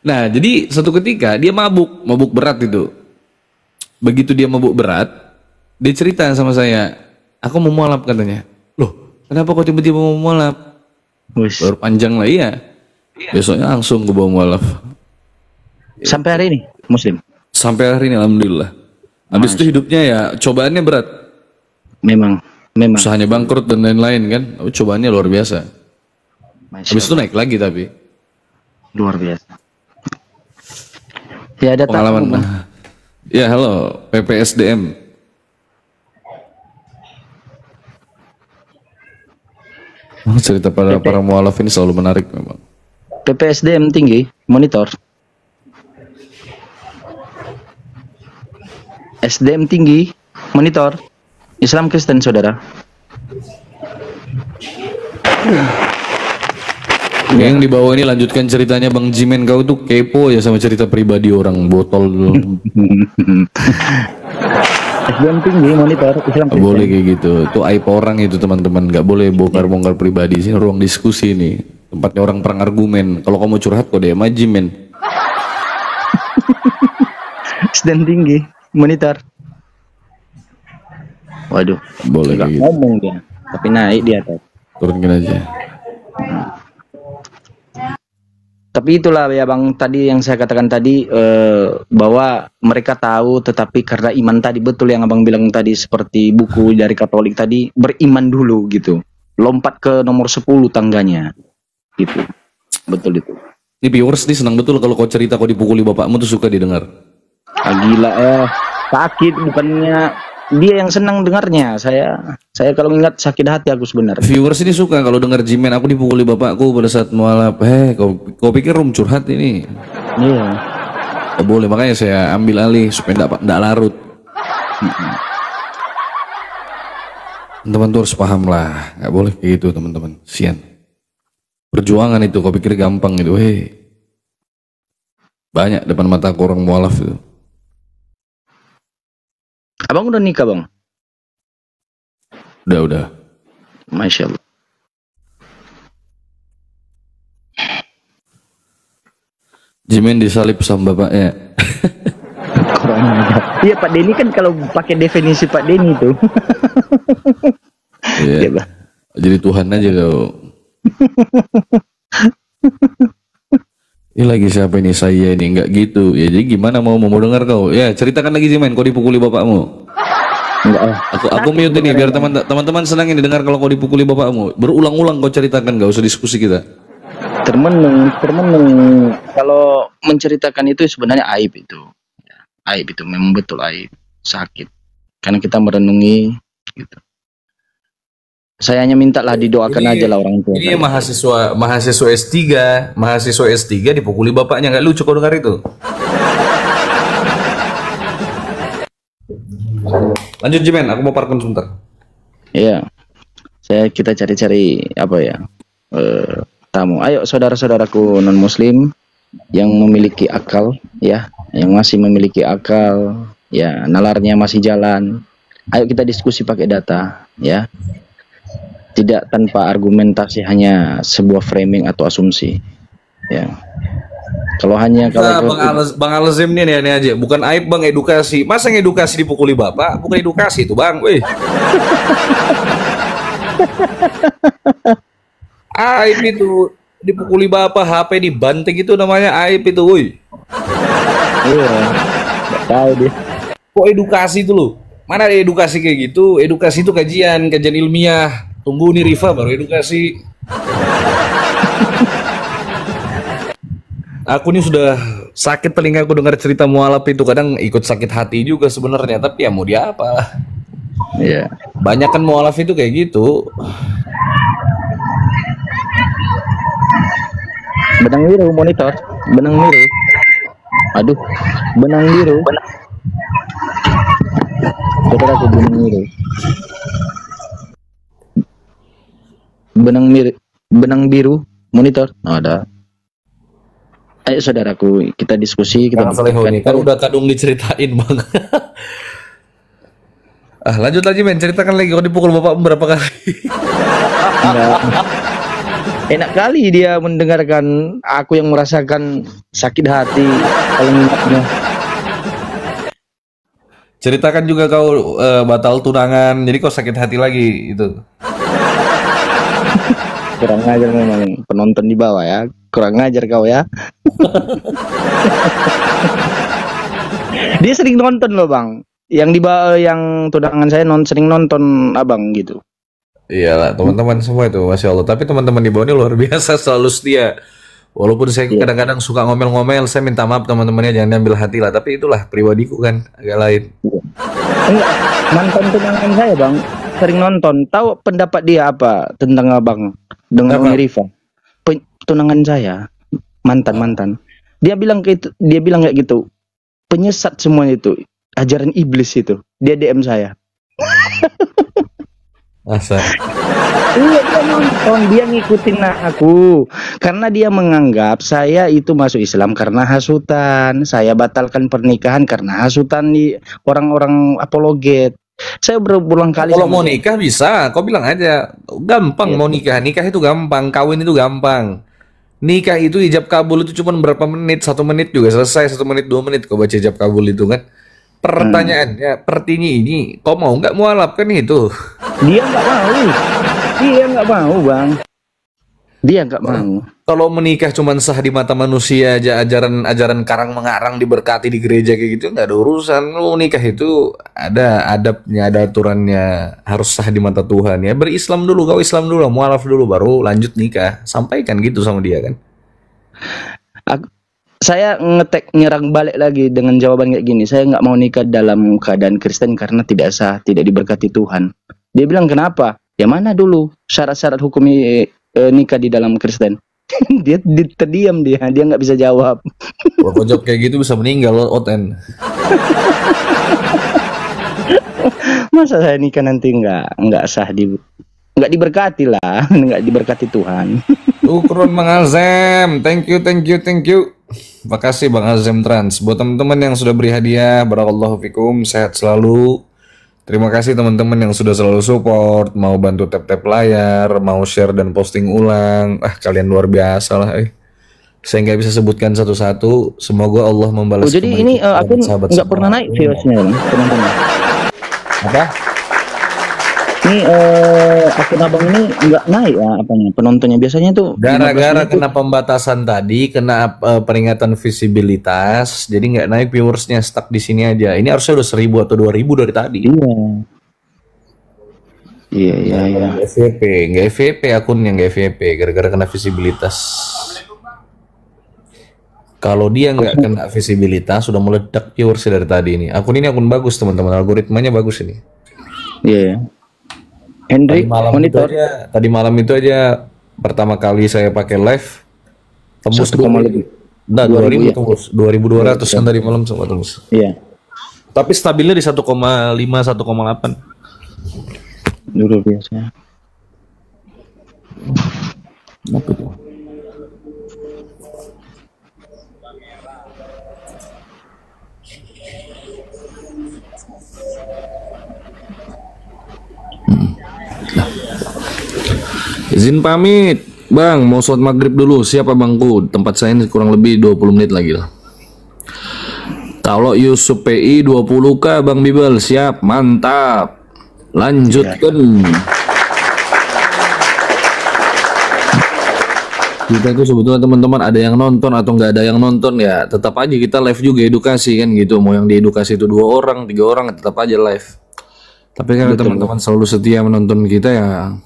Nah, jadi suatu ketika dia mabuk berat itu. Begitu dia mabuk berat, dia cerita sama saya, aku mau mualaf katanya. Loh, kenapa kok tiba-tiba mau mualaf? Baru panjang lah, iya. Besoknya langsung ke bawah mualaf. Sampai hari ini Muslim. Sampai hari ini alhamdulillah. Habis itu hidupnya ya cobaannya berat. Memang. Usahanya bangkrut dan lain-lain kan. Cobaannya luar biasa. Habis itu naik lagi tapi. Luar biasa. Ya ada pengalaman. Ya halo PPSDM. Cerita para mualaf ini selalu menarik memang. PPSDM tinggi, monitor. SDM tinggi, monitor. Islam Kristen saudara. Yang di bawah ini lanjutkan ceritanya Bang Jimen, kau tuh kepo ya sama cerita pribadi orang botol dulu. SDM tinggi, monitor. Islam Kristen. Boleh kayak gitu. Itu aib orang itu teman-teman. Gak boleh bongkar-bongkar pribadi. Sini ruang diskusi nih. Tempatnya orang perang argumen. Kalau kamu curhat kok DM aja men. SDM tinggi, monitor. Waduh, boleh kayak gitu. Ngomong dia, tapi naik di atas. Turunkan aja. Tapi itulah ya Bang, tadi yang saya katakan tadi bahwa mereka tahu, tetapi karena iman tadi, betul yang Abang bilang tadi, seperti buku dari Katolik tadi, beriman dulu gitu, lompat ke nomor 10 tangganya gitu. Betul itu. Ini viewers nih senang betul kalau kau cerita kau dipukuli bapakmu tuh suka didengar. Gila sakit, bukannya dia yang senang dengarnya. Saya kalau ingat sakit hati aku sebenarnya. Viewers ini suka kalau dengar Jimen aku dipukuli bapakku pada saat mualaf. Kau pikir room curhat ini? Iya. Gak boleh, makanya saya ambil alih supaya enggak larut. Teman-teman tuh harus paham lah, nggak boleh kayak gitu teman-teman. Sian. Perjuangan itu, kau pikir gampang itu? Banyak depan mata orang mualaf itu. Abang udah nikah, Bang? Udah. Masya Allah. Jimen disalib sama bapaknya. Kurang ajar. Iya, Pak Denny kan kalau pakai definisi Pak Denny itu. Iya. Iya, Bang. Jadi Tuhan aja kau. Ini lagi siapa ini, saya ini, nggak gitu. Ya jadi gimana mau dengar kau? Ya ceritakan lagi Jimen, kau dipukuli bapakmu. Enggak. Aku mute ini biar teman-teman senang ini dengar kalau kau dipukuli bapakmu. Berulang-ulang kau ceritakan, gak usah diskusi kita. Termenung. Kalau menceritakan itu sebenarnya aib itu. Aib itu memang betul aib, sakit. Karena kita merenungi gitu. Saya hanya mintalah didoakan aja lah orang tua. Ini mahasiswa S3 dipukuli bapaknya, nggak lucu kau dengar itu. Lanjut Jimen, aku mau parkir sebentar. Iya. Kita cari-cari apa ya? Tamu. Ayo saudara-saudaraku non muslim yang memiliki akal ya, yang masih memiliki akal ya, nalarnya masih jalan. Ayo kita diskusi pakai data ya. Tidak tanpa argumentasi, hanya sebuah framing atau asumsi. Ya. Kalau Bang Alzim ini aja, bukan aib Bang, edukasi. Masa ngedukasi dipukuli bapak? Bukan edukasi itu Bang, weh. Aib itu dipukuli bapak, HP dibanting itu namanya aib itu, woi. Iya. Nggak tahu dia. Kok edukasi itu loh? Mana ada edukasi kayak gitu? Edukasi itu kajian ilmiah. Tunggu nih Riva baru edukasi. Aku nih sudah sakit telinga aku dengar cerita mualaf itu, kadang ikut sakit hati juga sebenarnya, tapi ya mau dia apa? Iya. Banyak kan mualaf itu kayak gitu. Benang biru monitor, benang biru. Aduh, benang biru. Saudaraku, benang biru. Benang biru monitor. Oh, ada. Ayo saudaraku, kita diskusi, kita kan udah kadung diceritain Bang. Lanjut lagi men, ceritakan lagi kau dipukul bapak berapa kali? Enak kali dia mendengarkan aku yang merasakan sakit hati kalau mengingatnya. Ceritakan juga kau batal tunangan, jadi kau sakit hati lagi itu. Kurang ajar memang penonton di bawah ya. Kurang ajar kau ya. Dia sering nonton loh Bang. Yang di bawah, yang tunangan saya sering nonton abang gitu. Iyalah teman-teman semua itu, Masya Allah. Tapi teman-teman di bawah ini luar biasa, selalu setia. Walaupun saya kadang-kadang suka ngomel-ngomel, saya minta maaf teman-temannya, jangan diambil hati lah. Tapi itulah pribadiku kan, agak lain. Enggak, mantan tunangan saya Bang sering nonton. Tahu pendapat dia apa tentang abang dengan Uni Riva? Tunangan saya mantan. Dia bilang kayak gitu. Penyesat semua itu, ajaran iblis itu. Dia DM saya. Masa? Iya, dia nonton, dia ngikutin aku karena dia menganggap saya itu masuk Islam karena hasutan. Saya batalkan pernikahan karena hasutan di orang-orang apologet. Saya berulang kali. Kalau mau nikah bisa, kau bilang aja. Gampang mau nikah itu gampang, kawin itu gampang. Nikah itu ijab kabul itu cuma berapa menit, 1 menit juga selesai, 1 menit 2 menit kau baca ijab kabul itu kan. Pertanyaannya, pertini ini, kau mau nggak mualaf kan itu? Dia nggak mau Bang. Dia nggak mau. Kalau menikah cuma sah di mata manusia aja, ajaran karang mengarang diberkati di gereja kayak gitu, nggak ada urusan. Lu nikah itu ada adabnya, ada aturannya, harus sah di mata Tuhan ya. Berislam dulu, kau Islam dulu, mualaf dulu, baru lanjut nikah. Sampaikan gitu sama dia kan. saya nyerang balik lagi dengan jawaban kayak gini. Saya nggak mau nikah dalam keadaan Kristen karena tidak sah, tidak diberkati Tuhan. Dia bilang kenapa? Ya mana dulu syarat-syarat hukum nikah di dalam Kristen? Dia terdiam, dia nggak bisa jawab. Kalau kau jawab kayak gitu bisa meninggal Oten. Masa saya nikah nanti nggak sah, nggak diberkati lah, nggak diberkati Tuhan. Ukron Bang Azem, thank you. Makasih Bang Azem Trans. Buat teman-teman yang sudah beri hadiah, barakallahu fikum, sehat selalu. Terima kasih teman-teman yang sudah selalu support, mau bantu tap-tap layar, mau share dan posting ulang. Kalian luar biasa lah. Saya nggak bisa sebutkan satu-satu. Semoga Allah membalas. Jadi ini aku nggak pernah naik viewsnya, teman-teman. Apa? Ini akun abang ini nggak naik ya apanya penontonnya, biasanya tuh Gara-gara kena pembatasan tadi, kena peringatan visibilitas, jadi nggak naik viewersnya, stuck di sini aja. Ini harusnya udah 1000 atau 2000 dari tadi. Iya. Nggak FVP akunnya, nggak FVP gara-gara kena visibilitas. Kalau dia nggak kena visibilitas, sudah meledak viewersnya dari tadi ini. Akun ini akun bagus teman-teman, algoritmanya bagus ini. Iya. Hendrik monitor. Tadi malam itu aja pertama kali saya pakai live tembus 1,2. Nah, 2000 tembus 2200 kan tadi malam sempat tembus. Iya. Tapi stabilnya di 1,5 1,8. Dulu biasa. Apa itu? Izin pamit Bang, mau sholat maghrib dulu. Siapa bangku? Tempat saya ini kurang lebih 20 menit lagi lah. Kalau Yusuf PI 20k Bang Bibel, siap, mantap. Lanjutkan. Kita itu sebetulnya teman-teman ada yang nonton atau nggak ada yang nonton ya, tetap aja kita live juga edukasi kan gitu. Mau yang diedukasi itu 2 orang, 3 orang, tetap aja live. Tapi karena teman-teman selalu setia menonton kita ya,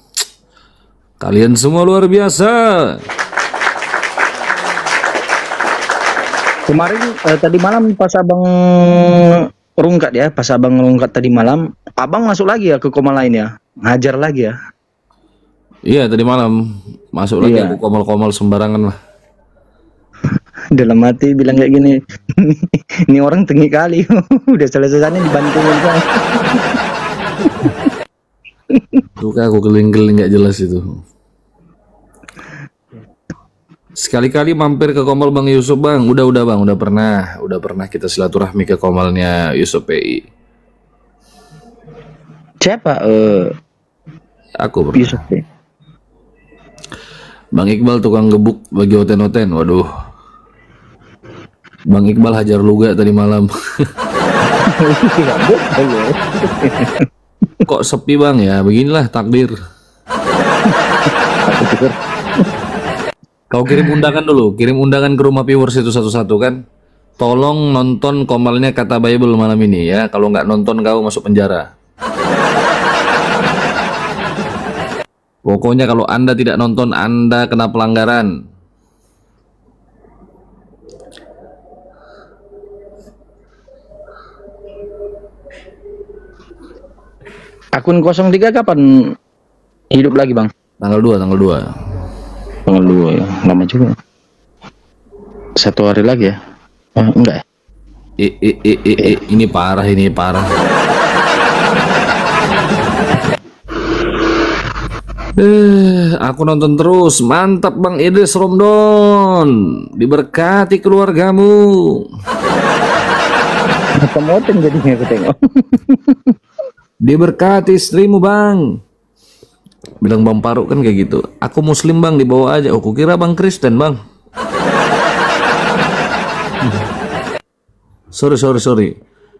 kalian semua luar biasa. Kemarin tadi malam pas abang rungkat ya, pas abang rungkat tadi malam, abang masuk lagi ya ke koma lain ya, ngajar lagi ya. Iya tadi malam masuk lagi aku komal-komal sembarangan lah. Dalam hati bilang kayak gini, ini orang tinggi kali, udah selesai-selesainya dibantuin kan. Suka aku keling-keling nggak jelas itu. Sekali-kali mampir ke Komal Bang Yusuf Bang. Udah Bang, udah pernah kita silaturahmi ke Komalnya Yusuf PI. Siapa? Aku pernah. Yusuf PI. Bang Iqbal tukang gebuk bagi oten-oten. Waduh. Bang Iqbal hajar luga tadi malam. Kok sepi Bang ya? Beginilah takdir. Kau kirim undangan dulu, kirim undangan ke rumah viewers itu satu-satu kan. Tolong nonton Komalnya Kata Bible malam ini ya. Kalau nggak nonton kau masuk penjara. Pokoknya kalau Anda tidak nonton, Anda kena pelanggaran. Akun 03 kapan hidup lagi Bang? Tanggal 2. Tanggal 2 ya, lama juga. 1 hari lagi ya? Enggak ya? Ini parah, aku nonton terus. Mantap Bang Idris Romdon. Diberkati keluargamu. Kemoten jadinya aku tengok. Diberkati istrimu Bang. Bilang Bang Paruk kan kayak gitu. Aku muslim Bang, dibawa aja. Oh, kukira Bang Kristen Bang. Sorry.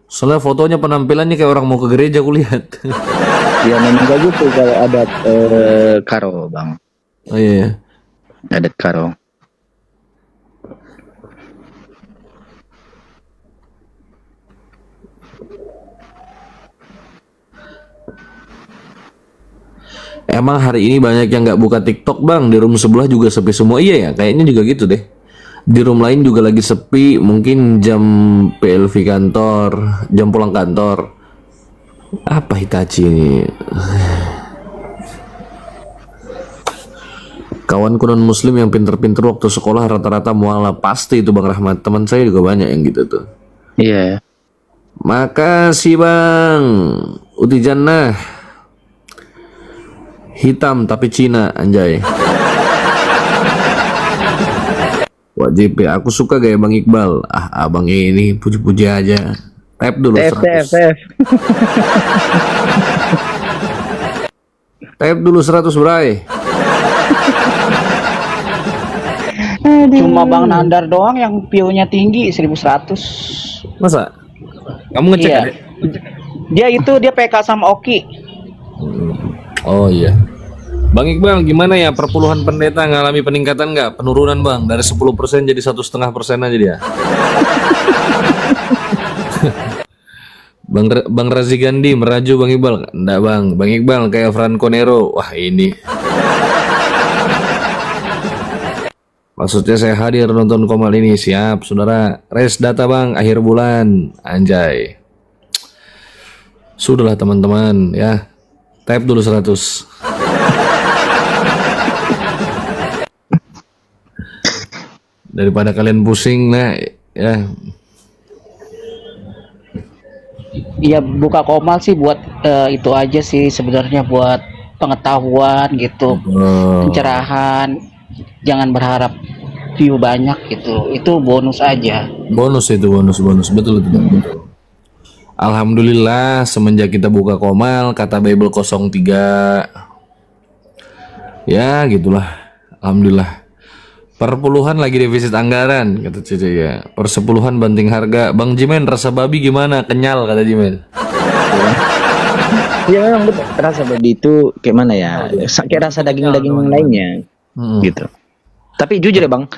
Soalnya fotonya penampilannya kayak orang mau ke gereja kulihat. Ya memang gak gitu kalau adat Karo Bang. Oh iya. Adat Karo. Emang hari ini banyak yang nggak buka TikTok Bang, di room sebelah juga sepi semua. Iya ya, kayaknya juga gitu deh. Di room lain juga lagi sepi, mungkin jam PLV kantor, jam pulang kantor. Apa Hitachi ini? Kawanku non muslim yang pinter-pinter waktu sekolah rata-rata mualaf. Pasti itu Bang Rahmat. Teman saya juga banyak yang gitu tuh. Iya. Makasih Bang Uti Jannah. Hitam tapi Cina, anjay. Wajib ya, aku suka gaya Bang Iqbal. Ah, abang ini puji-puji aja. Tap dulu 100. Tap dulu 100 bray. Cuma Bang Nandar doang yang view-nya tinggi 1100. Masa? Kamu ngecek Iya. Adek? Dia PK sama Oki. Oh iya. Bang Iqbal, gimana ya perpuluhan pendeta ngalami peningkatan nggak? Penurunan Bang, dari 10% jadi 1,5% aja dia. Bang Razi Gandhi meraju Bang Iqbal. Enggak Bang, Bang Iqbal kayak Franco Nero. Wah ini. Maksudnya saya hadir nonton Komal ini. Siap saudara. Res data Bang, akhir bulan. Anjay. Sudahlah teman-teman ya. Tap dulu 100. Daripada kalian pusing, nah ya. Iya, buka Komal sih buat itu aja sih sebenarnya, buat pengetahuan gitu, pencerahan. Jangan berharap view banyak gitu. Itu bonus aja. Bonus itu, bonus betul itu Bang. Betul. Alhamdulillah semenjak kita buka Komal kata Bible 03. Ya gitulah. Alhamdulillah. Perpuluhan lagi defisit anggaran kata Cici ya. Persepuluhan banting harga. Bang Jimen rasa babi gimana? Kenyal kata Jimen. Ya memang betul. Rasa babi itu kayak mana ya? Kayak rasa daging-daging yang lainnya. Gitu. Tapi jujur ya Bang,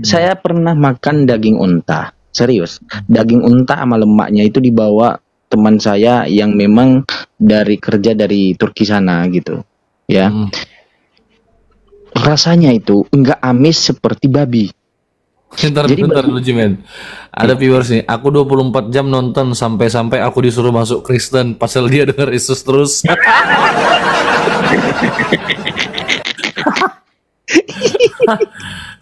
saya pernah makan daging unta. Serius. Daging unta sama lemaknya itu dibawa teman saya yang memang kerja dari Turki sana gitu. Ya. Rasanya itu enggak amis seperti babi. Bentar dulu Jimen. Ada viewers nih, aku 24 jam nonton sampai aku disuruh masuk Kristen pasal dia dengar Yesus terus.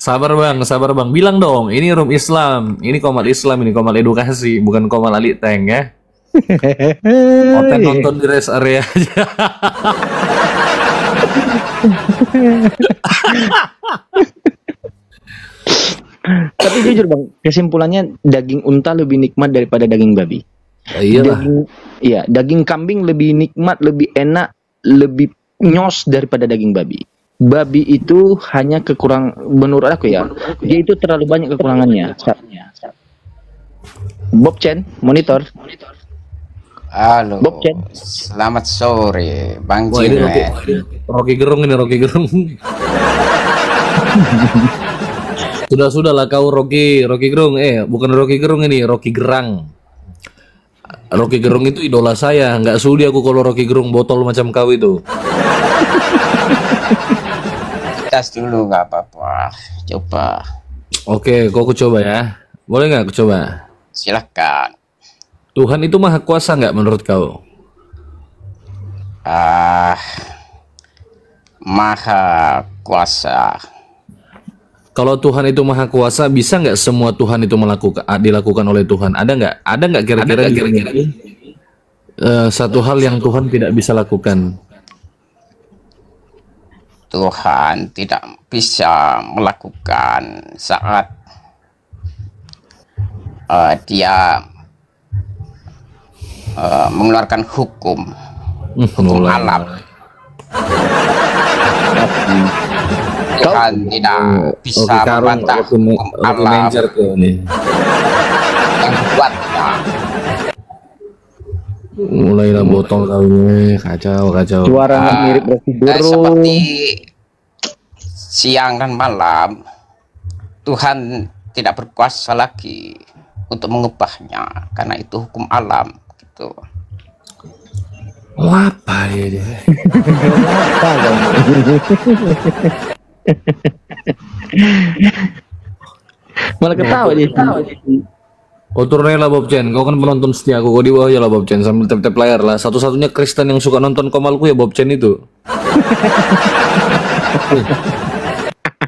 Sabar bang, bilang dong, ini room Islam, ini Komal Islam, ini Komal edukasi, bukan Komal Ali Tank ya. Oten nonton di rest area aja. Tapi jujur Bang, kesimpulannya daging unta lebih nikmat daripada daging babi. Iyalah. Daging kambing lebih nikmat, lebih enak, lebih nyos daripada daging babi. Babi itu hanya menurut aku ya, dia itu terlalu banyak kekurangannya. Bob Chen, monitor. Halo, Bob Chen. selamat sore, Bang Wah, ini Jimen. Rocky Gerung. Sudah kau Rocky Gerung. Bukan Rocky Gerung ini, Rocky Gerang. Rocky Gerung itu idola saya. Nggak sudi aku kalau Rocky Gerung botol macam kau itu. Tes dulu nggak apa-apa, coba. Oke, kau aku coba ya. Boleh nggak aku coba? Silakan. Tuhan itu maha kuasa nggak menurut kau? Maha kuasa. Kalau Tuhan itu maha kuasa, bisa nggak semua Tuhan itu dilakukan oleh Tuhan? Ada nggak kira-kira satu hal yang Tuhan tidak bisa lakukan? Tuhan tidak bisa melakukan saat dia mengeluarkan hukum alam. Tuhan tidak bisa membantah hukum alam yang dibuatnya. Mulailah botol kau ini, kacau. Suara mirip Rocky Gerung. Seperti siang dan malam, Tuhan tidak berkuasa lagi untuk mengubahnya karena itu hukum alam gitu. Apa ya dia? Malah ketawa dia. Kau turun lah Bob Chen, kau kan penonton setia aku, kau di bawah aja lah Bob Chen sambil tap-tap layar lah. Satu-satunya Kristen yang suka nonton Komalku ya Bob Chen itu.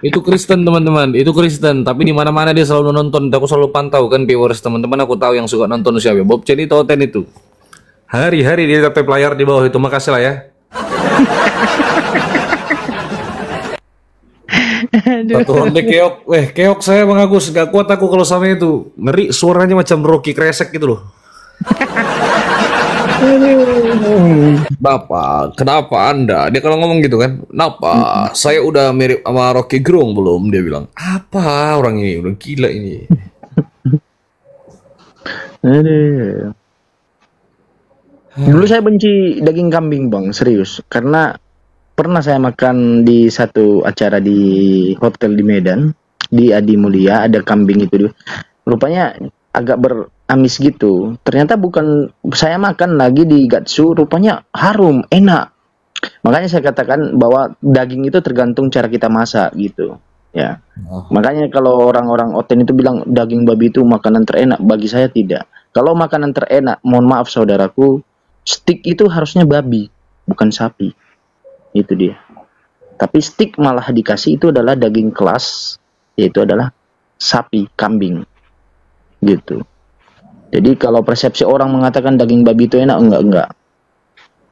Itu Kristen teman-teman, itu Kristen. Tapi di mana-mana dia selalu nonton. Aku selalu pantau kan viewers teman-teman. Aku tahu yang suka nonton siapa. Bob Chen itu Oten itu. Hari-hari dia tap layar di bawah itu. Makasih lah ya. Satu ronde keok, keok saya Bang Agus gak kuat aku kalau sama itu, ngeri suaranya macam Rocky Kresek gitu loh. Bapak, kenapa Anda? Dia kalau ngomong gitu kan, kenapa? Saya udah mirip sama Rocky Gerung belum? Dia bilang, apa orang ini udah gila ini. Dulu saya benci daging kambing Bang, serius. Karena pernah saya makan di satu acara di hotel di Medan, di Adi Mulia, ada kambing itu. Rupanya agak beramis gitu. Ternyata bukan, saya makan lagi di Gatsu, rupanya harum, enak. Makanya saya katakan bahwa daging itu tergantung cara kita masak gitu. Ya. Makanya kalau orang-orang Oten itu bilang daging babi itu makanan terenak, bagi saya tidak. Kalau makanan terenak, mohon maaf saudaraku, steak itu harusnya babi, bukan sapi. Itu dia. Tapi steak malah dikasih itu adalah daging kelas, yaitu adalah sapi, kambing. Gitu. Jadi kalau persepsi orang mengatakan daging babi itu enak, enggak.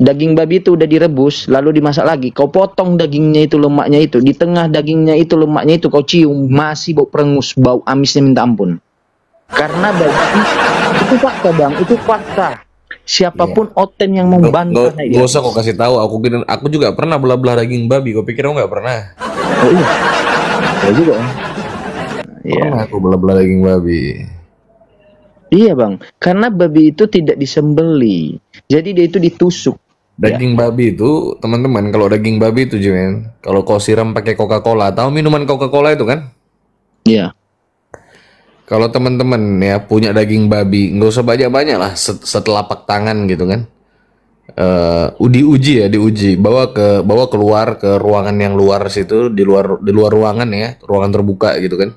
Daging babi itu udah direbus, lalu dimasak lagi. Kau potong dagingnya itu, lemaknya itu. Di tengah dagingnya itu, lemaknya itu, kau cium, masih bau perengus, bau amisnya minta ampun. Karena babi, itu fakta Bang, itu fakta. Siapapun Oten yang membantah, gak usah kau kasih tahu. Aku juga pernah belah-belah daging babi. Kau pikir aku nggak pernah? Oh iya, saya juga. Pernah aku belah-belah daging babi. Iya Bang, karena babi itu tidak disembeli, jadi dia itu ditusuk. Daging babi itu, teman-teman, kalau daging babi itu Jimen, kalau kau siram pakai Coca-Cola, tahu minuman Coca-Cola itu kan? Iya. Kalau teman-teman ya punya daging babi, nggak usah banyak-banyak lah, setelapak tangan gitu kan. Diuji, bawa keluar ke ruangan yang luar situ, di luar ruangan ya, ruangan terbuka gitu kan.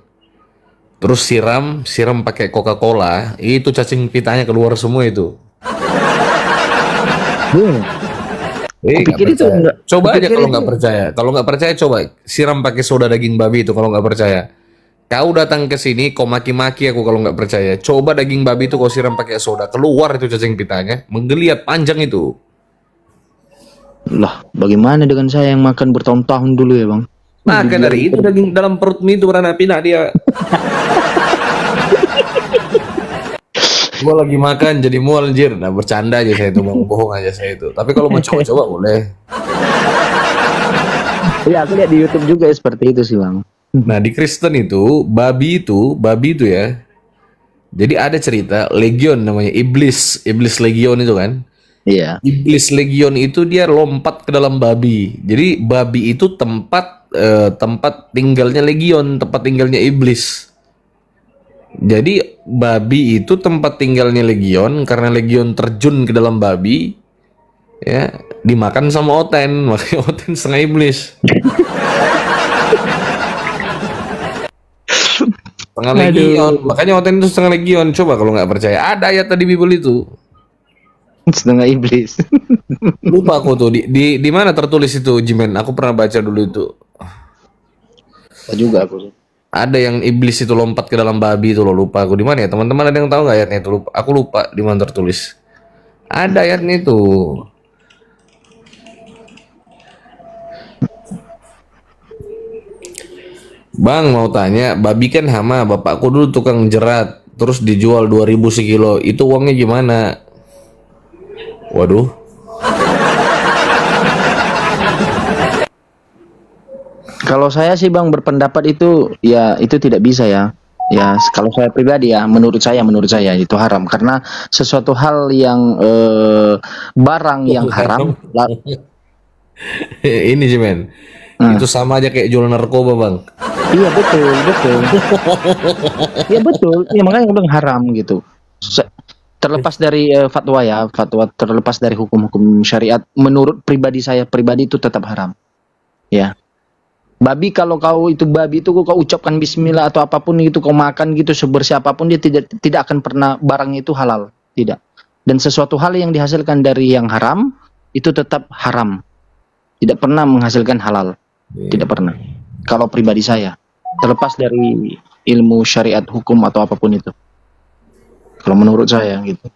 Terus siram pakai Coca-Cola, itu cacing pitanya keluar semua itu. Pikir itu enggak. Coba aja kalau nggak percaya coba siram pakai soda daging babi itu kalau nggak percaya. Kau datang ke sini, kau maki-maki aku kalau nggak percaya. Coba daging babi itu kau siram pakai soda, keluar itu cacing pitanya, menggeliat panjang itu. Lah, bagaimana dengan saya yang makan bertahun-tahun dulu ya Bang? Maka dari itu daging dalam perut mie itu beranak-pinak dia. Gua lagi makan jadi mual anjir. Nah, bercanda aja saya itu, mau bohong aja saya itu. Tapi kalau mau coba-coba boleh. Iya, aku lihat di YouTube juga ya, seperti itu sih Bang. Nah, di Kristen itu babi itu ya. Jadi ada cerita legion namanya iblis legion itu kan. Iya. Iblis legion itu dia lompat ke dalam babi. Jadi babi itu tempat tinggalnya legion, tempat tinggalnya iblis. Jadi babi itu tempat tinggalnya legion, karena legion terjun ke dalam babi, ya dimakan sama Oten, makanya Oten setengah iblis. Setengah legion, makanya Oten itu setengah legion. Coba kalau nggak percaya, ada ayat tadi Bible itu. Setengah iblis. Lupa aku tuh di mana tertulis itu Jimen. Aku pernah baca dulu itu. Juga aku. Ada yang iblis itu lompat ke dalam babi itu loh, lupa aku di mana ya. Teman-teman ada yang tahu nggak ayatnya itu? Lupa. Aku lupa di mana tertulis. Ada ayatnya itu. Bang mau tanya, babi kan hama, bapakku dulu tukang jerat, terus dijual 2.000 sekilo. Itu uangnya gimana? Waduh. Kalau saya sih Bang berpendapat itu ya itu tidak bisa ya. Ya kalau saya pribadi ya menurut saya itu haram karena sesuatu hal yang barang yang haram. Ini sih men. Itu sama aja kayak jual narkoba Bang. Iya betul. Iya betul. Ya makanya bilang haram gitu. Terlepas dari fatwa terlepas dari hukum-hukum syariat, menurut pribadi saya pribadi itu tetap haram. Ya. Babi, kalau kau itu babi itu kau ucapkan bismillah atau apapun itu kau makan gitu sebersih apapun, dia tidak akan pernah barang itu halal, tidak. Dan sesuatu hal yang dihasilkan dari yang haram itu tetap haram, tidak pernah menghasilkan halal, tidak pernah. Kalau pribadi saya, terlepas dari ilmu syariat hukum atau apapun itu, kalau menurut saya gitu.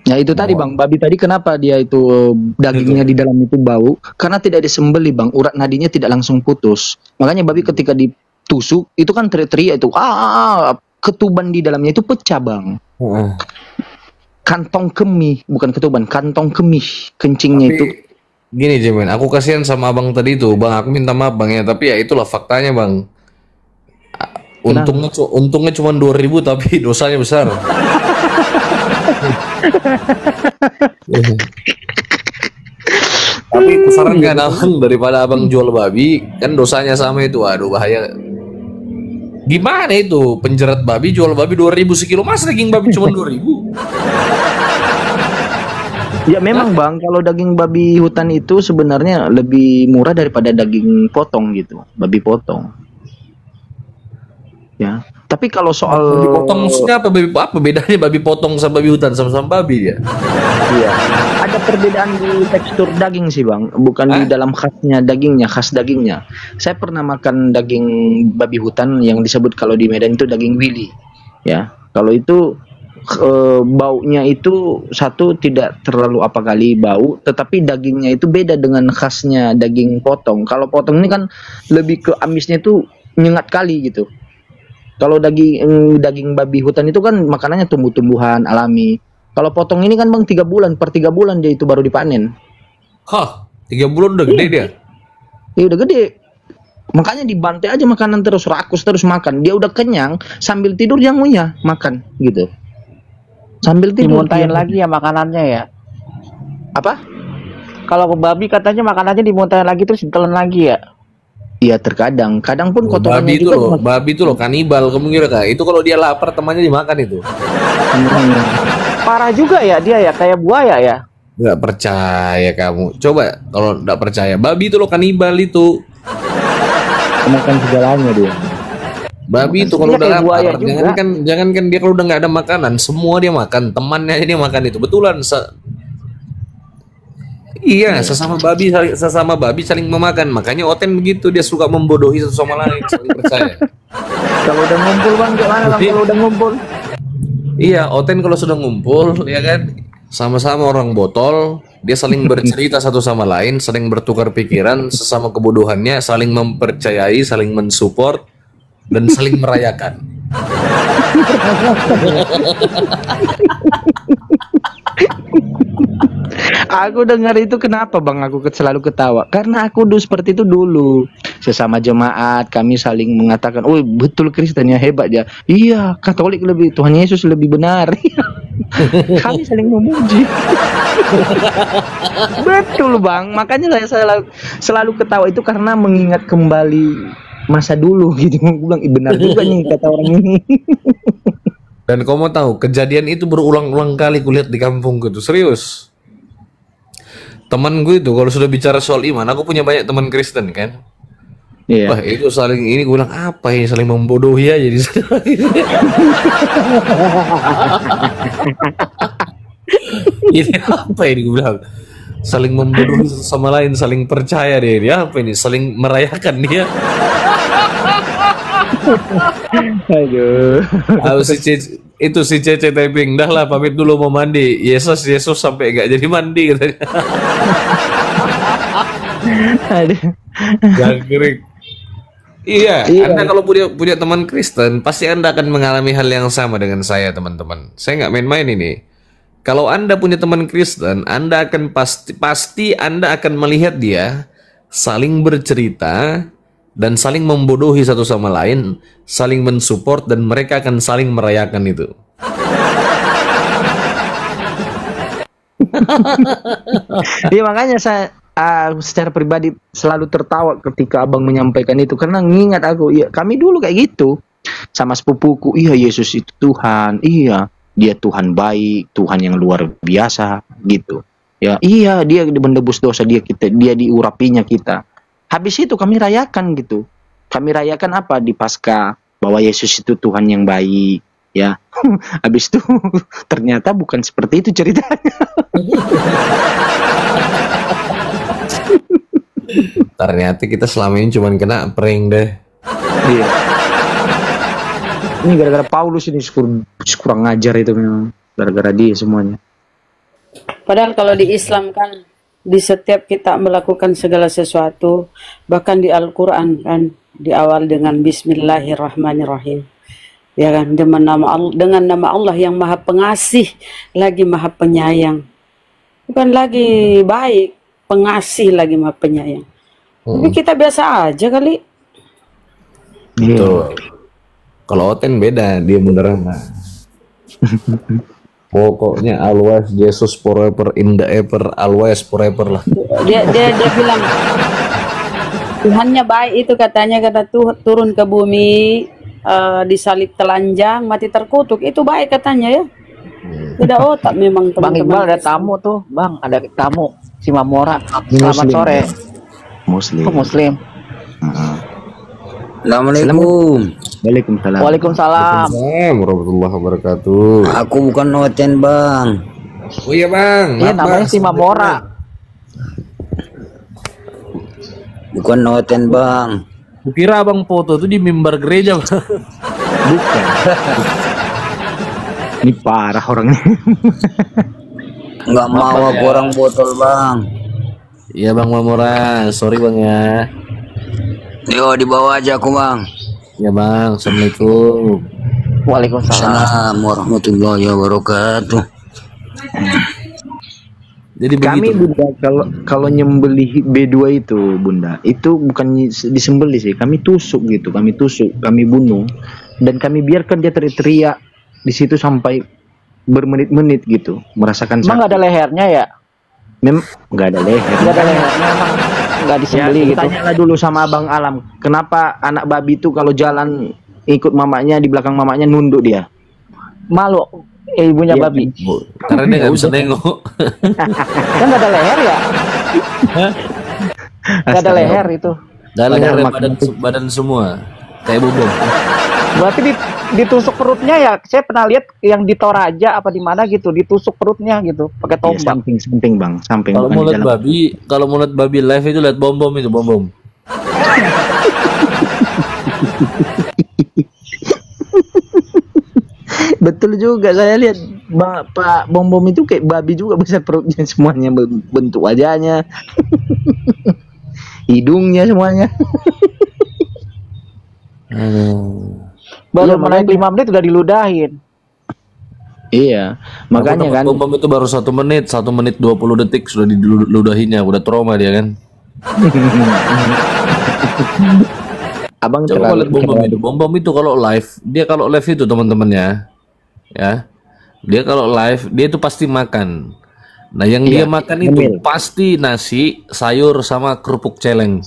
Ya itu tadi bang, babi tadi kenapa dia itu dagingnya di dalam itu bau? Karena tidak disembeli bang, urat nadinya tidak langsung putus. Makanya babi ketika ditusuk itu kan teriak-teriak itu, ketuban di dalamnya itu pecah bang. Kantong kemih, bukan ketuban, kantong kemih, kencingnya itu. Gini Jemen, aku kasihan sama abang tadi itu, bang. Aku minta maaf bang ya, tapi ya itulah faktanya bang. Untungnya cuma 2.000 tapi dosanya besar. Tapi kusarankan abang, daripada abang jual babi kan dosanya sama itu, aduh bahaya. Gimana itu penjerat babi jual babi 2.000 sekilo, mas daging babi cuma 2.000? Ya memang bang, kalau daging babi hutan itu sebenarnya lebih murah daripada daging potong gitu, babi potong. Ya, tapi kalau soal babi potong maksudnya apa? Apa bedanya babi potong sama babi hutan? Sama-sama babi ya? Iya, ada perbedaan di tekstur daging sih bang, bukan di dalam khasnya dagingnya, khas dagingnya. Saya pernah makan daging babi hutan yang disebut kalau di Medan itu daging wili. Ya, kalau itu baunya itu satu tidak terlalu apa kali bau, tetapi dagingnya itu beda dengan khasnya daging potong. Kalau potong ini kan lebih ke amisnya itu nyengat kali gitu. Kalau daging babi hutan itu kan makanannya tumbuh-tumbuhan alami. Kalau potong ini kan bang 3 bulan, per 3 bulan dia itu baru dipanen. Hah, 3 bulan udah gede dia? Iya udah gede. Makanya dibantai aja makanan terus, rakus terus makan. Dia udah kenyang, sambil tidur dia ngunyah makan gitu. Sambil tidur. Dimuntahin lagi ya makanannya ya. Apa? Kalau babi katanya makanannya dimuntahin lagi terus ditelan lagi ya. Iya terkadang, kadang pun kotorannya babi itu loh kanibal, kamu kira kak? Itu kalau dia lapar temannya dimakan itu. Parah juga ya dia ya, kayak buaya ya. Nggak percaya kamu. Coba kalau nggak percaya, babi itu loh kanibal itu. Makan segalanya dia. Babi itu kalau udah lapar, jangankan dia kalau udah nggak ada makanan, semua dia makan, temannya aja dia makan itu. Betulan. Iya, sesama babi saling memakan. Makanya Oten begitu, dia suka membodohi satu sama lain, saling percaya. Kalau udah ngumpul bang, gimana bang kalau udah ngumpul? Iya, Oten kalau sudah ngumpul, ya kan, sama-sama orang botol, dia saling bercerita satu sama lain, saling bertukar pikiran, sesama kebodohannya, saling mempercayai, saling mensupport, dan saling merayakan. Aku dengar itu kenapa bang aku selalu ketawa, karena aku dulu seperti itu dulu. Sesama jemaat kami saling mengatakan, oh betul Kristen ya hebat ya. Iya, Katolik lebih, Tuhan Yesus lebih benar. Kami saling memuji. Betul bang, makanya saya selalu ketawa itu karena mengingat kembali masa dulu gitu. Gue bilang benar juga nih kata orang ini. Dan kau mau tahu, kejadian itu berulang-ulang kali kulihat di kampungku itu, serius. Teman gue itu kalau sudah bicara soal iman, aku punya banyak teman Kristen kan. Iya. Wah itu saling ini, gue bilang apa ini, saling membodohi aja di sana. Ini apa ini, gue bilang saling membodohi sama lain, saling percaya deh. Dia apa ini, saling merayakan dia. Aduh. Itu si Cece typing, dah lah pamit dulu mau mandi. Yesus sampai gak jadi mandi katanya. Aduh. Gangkrik. Iya, Anda kalau punya teman Kristen, pasti Anda akan mengalami hal yang sama dengan saya, teman-teman. Saya nggak main-main ini. Kalau Anda punya teman Kristen, Anda akan pasti Anda akan melihat dia saling bercerita dan saling membodohi satu sama lain, saling mensupport, dan mereka akan saling merayakan itu. Iya makanya saya secara pribadi selalu tertawa ketika abang menyampaikan itu, karena ngingat aku, iya kami dulu kayak gitu sama sepupuku. Iya Yesus itu Tuhan, iya dia Tuhan baik, Tuhan yang luar biasa gitu. Ya, iya, dia menebus dosa dia diurapinya kita. Habis itu kami rayakan gitu. Kami rayakan apa di Paskah, bahwa Yesus itu Tuhan yang baik, ya. Habis itu ternyata bukan seperti itu ceritanya. Ternyata kita selama ini cuma kena prank deh. Iya. Ini gara-gara Paulus ini kurang ngajar itu memang. Gara-gara dia semuanya. Padahal kalau di Islam kan, di setiap kita melakukan segala sesuatu, bahkan di Al-Quran kan, diawal dengan Bismillahirrahmanirrahim. Ya kan, dengan nama Allah yang Maha Pengasih, lagi Maha Penyayang. Bukan lagi baik, pengasih lagi Maha Penyayang. Tapi kita biasa aja kali. Betul. Kalau Oten beda, dia beneran mah. Pokoknya always Jesus forever in the ever, always forever lah. Dia bilang Tuhannya baik itu katanya, kata turun ke bumi, disalib telanjang, mati terkutuk, itu baik katanya ya. Tidak otak memang Bang teman-teman. Iqbal ada tamu tuh, Bang, ada tamu si Mamora. Selamat sore. Muslim. Kok Muslim? Assalamualaikum. Waalaikumsalam. Waalaikumsalam. Assalamualaikum warahmatullahi wabarakatuh. Aku bukan Oten, Bang. Oh iya bang. Iya, namanya si Mamora. Bukan Oten, Bang. Kukira abang foto tuh di mimbar gereja. Bukan. Ini parah orangnya. Nggak mau aku orang botol, Bang. Iya bang Mamora, sorry bang ya. Yo, dibawa aja aku, Bang. Ya bang, assalamualaikum. Waalaikumsalam. Assalamualaikum warahmatullahi wabarakatuh. Jadi Kami begitu. Bunda kalau nyembelih B2 itu Bunda, itu bukan disembelih sih, kami tusuk gitu, kami bunuh dan kami biarkan dia teriak-teriak di situ sampai bermenit-menit gitu, merasakan Emang nggak ada lehernya ya? nggak ada leher. Nggak ada lehernya, emang nggak Ya, disembelih gitu. tanyalah dulu sama Abang Alam, kenapa anak babi itu kalau jalan ikut mamanya, di belakang mamanya nunduk dia? Malu, ibunya Iya. babi. Karena dia nggak bisa nengok. Kan nggak ada leher ya? Nggak ada leher itu. Gak leher Padahal badan semua. Kayak bobom. Berarti ditusuk perutnya ya? Saya pernah lihat yang di Toraja apa di mana gitu, ditusuk perutnya gitu, pakai Iya, tombak. samping Bang, samping. Kalau bukan mau di lihat dalam. babi, kalau mau lihat babi live itu lihat bom itu bom. Betul juga, saya lihat Pak Bom itu kayak babi juga, besar perutnya semuanya, bentuk wajahnya, hidungnya semuanya. Baru Iya, naik makanya. 5 menit udah diludahin. Iya, makanya kan. Bom itu baru 1 menit, 1 menit 20 detik sudah diludahinya, udah trauma dia kan. Abang Coba kalau lihat bom itu kalau live, dia kalau live itu teman-temannya, ya, dia kalau live dia itu pasti makan. Nah yang dia makan itu ngemil. pasti nasi, sayur sama kerupuk celeng.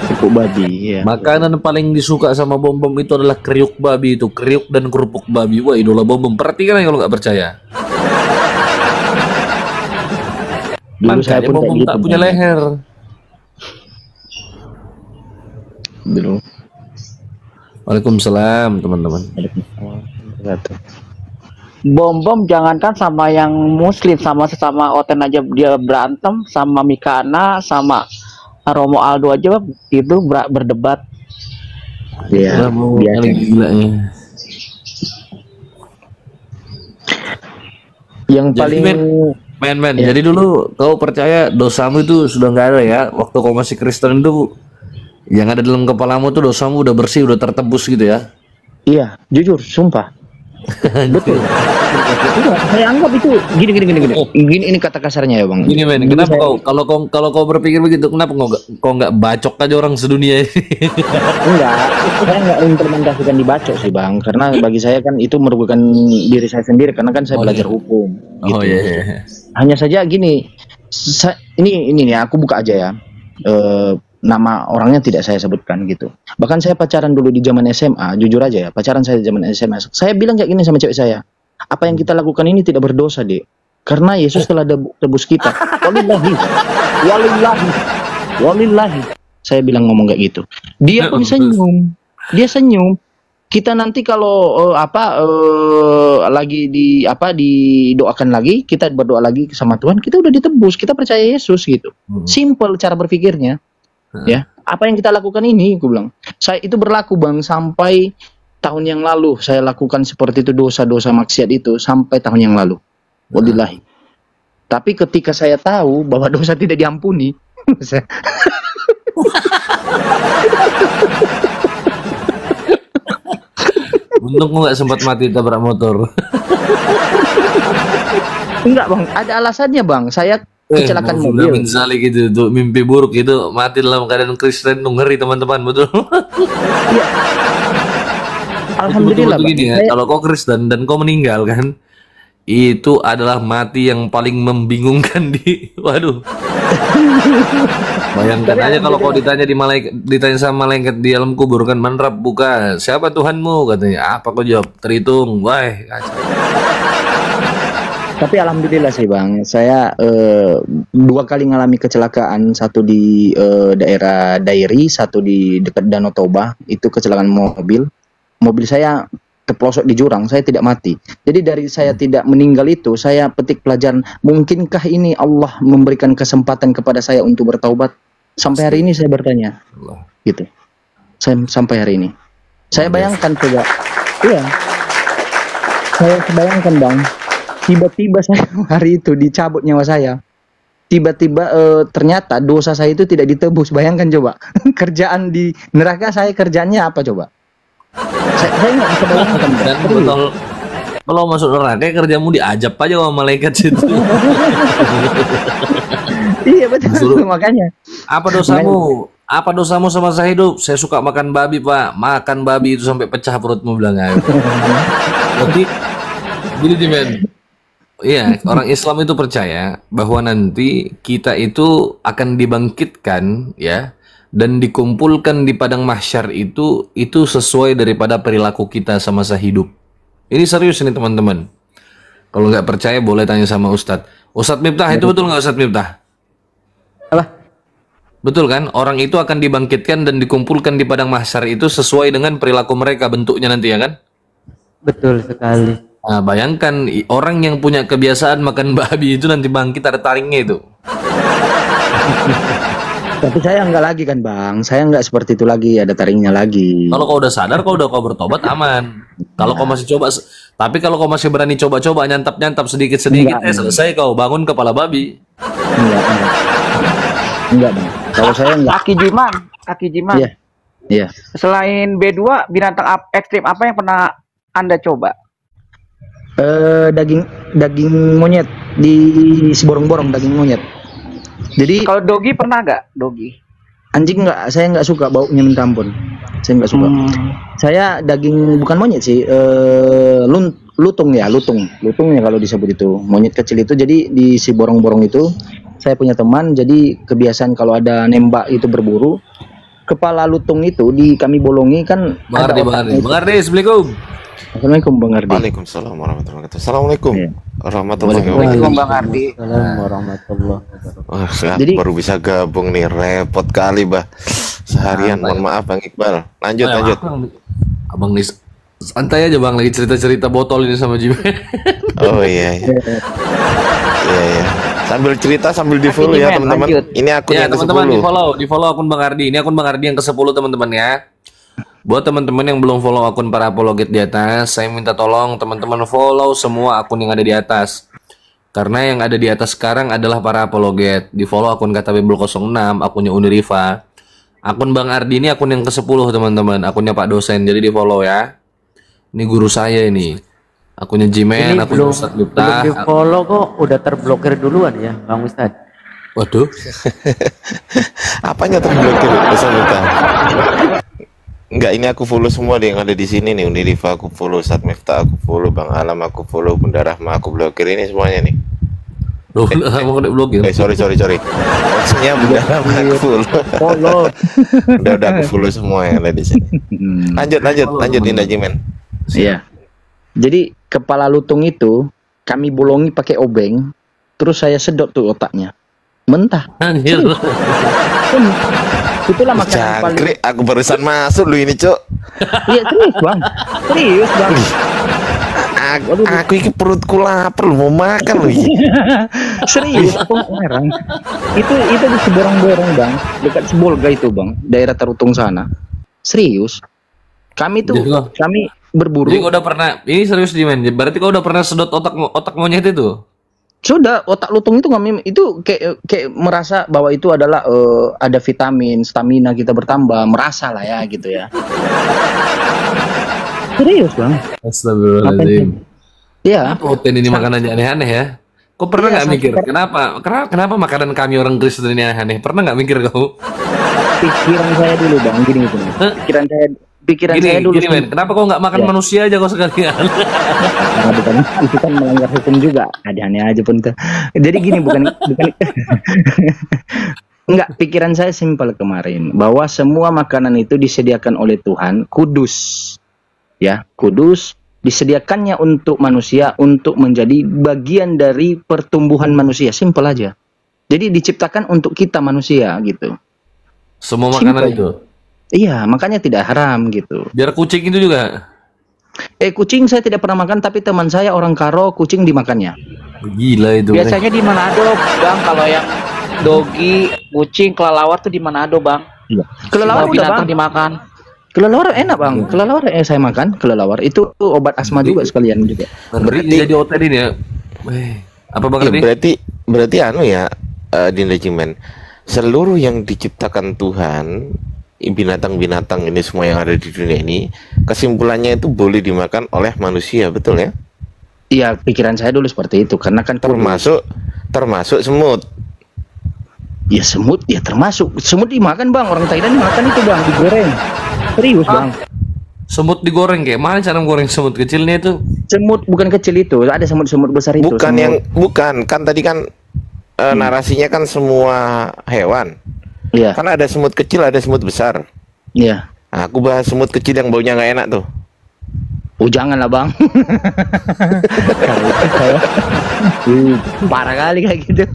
Kerupuk babi, ya. Makanan paling disuka sama bom itu adalah kriuk babi, itu kriuk dan kerupuk babi. Wah idola bom. Perhatikan aja kalau nggak percaya. Dulu saya Makanya pun bom kayak gitu, tak punya Bang. leher. Dulu. Waalaikumsalam teman-teman. Bom jangankan sama yang muslim, sama sesama Oten aja dia berantem, sama Mikana, sama Romo Aldo aja itu berdebat. Iya, Udah mau biasa. kali gila ya. Yang Jadi, paling Men, Ya. jadi dulu kau percaya dosamu itu sudah nggak ada ya? Waktu kau masih Kristen itu, yang ada dalam kepalamu tuh dosamu udah bersih, udah tertebus gitu ya? iya, jujur, sumpah. Betul. Iya, saya anggap itu gini. Gini ini kata kasarnya ya, Bang. Gini men, Dulu kenapa saya- kalau kau berpikir begitu, kenapa kau nggak bacok aja orang sedunia ini? Enggak, saya nggak implementasikan dibacok sih, Bang, karena bagi saya kan itu merugikan diri saya sendiri, karena kan saya Oh, belajar iya. hukum. Oh gitu. iya. Hanya saja gini, ini nih aku buka aja ya. Nama orangnya tidak saya sebutkan gitu. Bahkan saya pacaran dulu di zaman SMA, jujur aja ya, pacaran saya di zaman SMA. Saya bilang kayak gini sama cewek saya, apa yang kita lakukan ini tidak berdosa, Dek. Karena Yesus telah tebus kita. Walillahi. Walillahi. Saya bilang ngomong kayak gitu. Dia pun senyum. Dia senyum. Kita nanti kalau lagi didoakan lagi, kita berdoa lagi sama Tuhan, kita udah ditebus, kita percaya Yesus gitu. Simple cara berpikirnya. Ya, apa yang kita lakukan ini, aku bilang. Saya itu berlaku, Bang, sampai tahun yang lalu saya lakukan seperti itu, dosa-dosa maksiat itu sampai tahun yang lalu. Wallahi. Tapi ketika saya tahu bahwa dosa tidak diampuni, Untung gak sempat mati tabrak motor. Enggak, Bang, ada alasannya, Bang. Saya kecelakaan mobil. Misalnya gitu, tuh mimpi buruk itu mati dalam keadaan Kristen, ngeri teman-teman, betul. Ya. Alhamdulillah, betul, gini ya, kalau kau Kristen dan kau meninggal kan, itu adalah mati yang paling membingungkan di, waduh. Bayangkan aja kalau kau ditanya sama malaikat di alam kubur kan, man rabbuka, siapa Tuhanmu, katanya, apa kau jawab, terhitung, wah, Tapi alhamdulillah sih, Bang, saya 2 kali ngalami kecelakaan, satu di daerah Dairi, satu di dekat Danau Toba, itu kecelakaan mobil saya terpelosok di jurang, saya tidak mati. Jadi dari saya tidak meninggal itu, saya petik pelajaran, mungkinkah ini Allah memberikan kesempatan kepada saya untuk bertaubat? Sampai hari ini saya bertanya, gitu. Sampai hari ini, saya bayangkan coba, iya, saya bayangkan, Bang, tiba-tiba saya hari itu dicabut nyawa saya. Tiba-tiba ternyata dosa saya itu tidak ditebus. Bayangkan coba, kerjaan di neraka saya kerjaannya apa coba? Saya nggak bisa bayangkan. Dan betul, kalau masuk neraka kerjamu diajab aja sama malaikat situ. Iya betul, makanya. Apa dosamu? Apa dosamu sama saya hidup? Saya suka makan babi, Pak. Makan babi itu sampai pecah perutmu, bilang aja. Jadi gini, men. Iya, orang Islam itu percaya bahwa nanti kita itu akan dibangkitkan, ya, dan dikumpulkan di padang mahsyar itu sesuai daripada perilaku kita semasa hidup. Ini serius ini, teman-teman. Kalau nggak percaya boleh tanya sama Ustadz. Ustadz Miftah, itu betul nggak Ustadz Miftah? Apa? Betul kan? Orang itu akan dibangkitkan dan dikumpulkan di padang mahsyar itu sesuai dengan perilaku mereka bentuknya nanti, ya kan? Betul sekali. Nah, bayangkan orang yang punya kebiasaan makan babi itu nanti bangkit ada taringnya itu. Tapi saya enggak lagi kan, Bang. Saya enggak seperti itu lagi, ada taringnya lagi. Kalau kau udah sadar, kau bertobat, aman. Kalau kau masih coba, tapi kalau kau masih berani coba-coba nyantap-nyantap sedikit-sedikit, selesai kau bangun kepala babi. Enggak, Bang. Kalau saya enggak. Kaki Jiman. Iya. Iya. Selain B2, binatang ekstrim apa yang pernah Anda coba? Daging monyet di Siborong-borong, daging monyet. Jadi kalau dogi pernah nggak? Dogi? Anjing nggak, saya nggak suka baunya, minta ampun. Saya nggak suka. Saya daging bukan monyet sih, lutung ya kalau disebut itu monyet kecil itu. Jadi di Siborong-borong itu saya punya teman, jadi kebiasaan kalau ada nembak itu berburu, kepala lutung itu kami bolongi kan. Bang Ardi, assalamualaikum. Assalamualaikum Bang Ardi. Waalaikumsalam warahmatullahi wabarakatuh. Assalamualaikum warahmatullahi wabarakatuh. Waalaikumsalam Bang Ardi. Warahmatullahi wabarakatuh. Jadi baru bisa gabung nih, repot kali bah. Seharian, mohon maaf Bang Iqbal. Lanjut. Abang nih santai aja Bang, lagi cerita-cerita botol ini sama Jim. Oh iya. Iya. Sambil cerita sambil di follow ya teman-teman. Ini akun yang ke-10. Teman-teman di follow akun Bang Ardi. Ini akun Bang Ardi yang ke-10 teman-teman ya. Buat teman-teman yang belum follow akun para apologet di atas, saya minta tolong teman-teman follow semua akun yang ada di atas. Karena yang ada di atas sekarang adalah para apologet. Di follow akun Kata Bimbel 06, akunnya Unirifa. Akun Bang Ardi ini akun yang ke-10 teman-teman, akunnya Pak dosen. Jadi di follow ya. Ini guru saya ini. Akunnya Jimen, akunnya Ustadz Miftah. Belum di follow kok udah terblokir duluan ya Bang Ustadz. Waduh. Apanya terblokir Ustadz Miftah? Enggak, ini aku follow semua deh yang ada di sini nih. Unirifa aku follow, Ustadz Miftah aku follow, Bang Alam aku follow, Bunda Rahma aku blokir, ini semuanya nih. Mau kena blokir. Sorry. Maksudnya Bunda Rahma aku follow. Udah aku follow semua yang ada di sini. Lanjut Indah Jimen. Iya. Jadi kepala lutung itu kami bolongi pakai obeng, terus saya sedot tuh otaknya, mentah. Anjir. Itulah makanan paling. Jangkrik, aku barusan masuk lu ini, Cok. Iya serius bang, serius bang. Aku ini perutku lapar, lu mau makan lu ini. Serius, aku nggak ngarang. Itu di Seborong-borong bang, dekat Sebolga itu bang, daerah Tarutung sana. Serius, kami berburu. Jadi kau udah pernah, ini serius nih men, berarti kau udah pernah sedot otak monyet itu? Sudah, otak lutung itu kami itu kayak merasa bahwa itu adalah ada vitamin, stamina kita bertambah, merasa lah ya gitu ya. Serius bang. Astagfirullahaladzim. Iya. Protein ini makanannya aneh-aneh ya. Kau pernah nggak mikir kenapa makanan kami orang Kristen ini aneh-aneh? Pernah nggak mikir kau? Pikiran saya dulu bang, gini. Pikiran saya dulu. Gini men, kenapa kau nggak makan manusia aja kau sekalian? Karena bukan, itu kan melanggar hukum juga. Aneh aja pun tuh. Jadi gini bukan. Enggak, pikiran saya simpel kemarin bahwa semua makanan itu disediakan oleh Tuhan kudus. Ya, kudus disediakannya untuk manusia untuk menjadi bagian dari pertumbuhan manusia. Simpel aja. Jadi diciptakan untuk kita manusia gitu. Semua makanan itu. Iya, makanya tidak haram gitu. Biar kucing itu juga. Kucing saya tidak pernah makan, tapi teman saya orang Karo kucing dimakannya. Gila itu. Biasanya di Manado, Bang, kalau yang dogi, kucing, kelelawar tuh di Manado, Bang. Iya. Kelelawar udah binatang bang. dimakan. Kelelawar enak bang. Kelelawar saya makan. Kelelawar itu obat asma juga sekalian juga. Berarti jadi hotel ini ya. Apa bang ya, berarti anu ya, Dinda Cimen, seluruh yang diciptakan Tuhan, binatang-binatang ini semua yang ada di dunia ini, kesimpulannya itu boleh dimakan oleh manusia, betul ya? Iya, pikiran saya dulu seperti itu karena kan termasuk semut. Ya semut ya termasuk. Semut dimakan bang, orang Thailand makan itu bang, digoreng. Serius bang. Semut digoreng kayak mana cara goreng semut kecilnya itu? Semut bukan kecil itu, ada semut-semut besar itu. Bukan kan tadi kan narasinya kan semua hewan. Iya. Kan ada semut kecil, ada semut besar. Iya. Nah, aku bahas semut kecil yang baunya nggak enak tuh. Oh janganlah bang. Parah kali kayak gitu.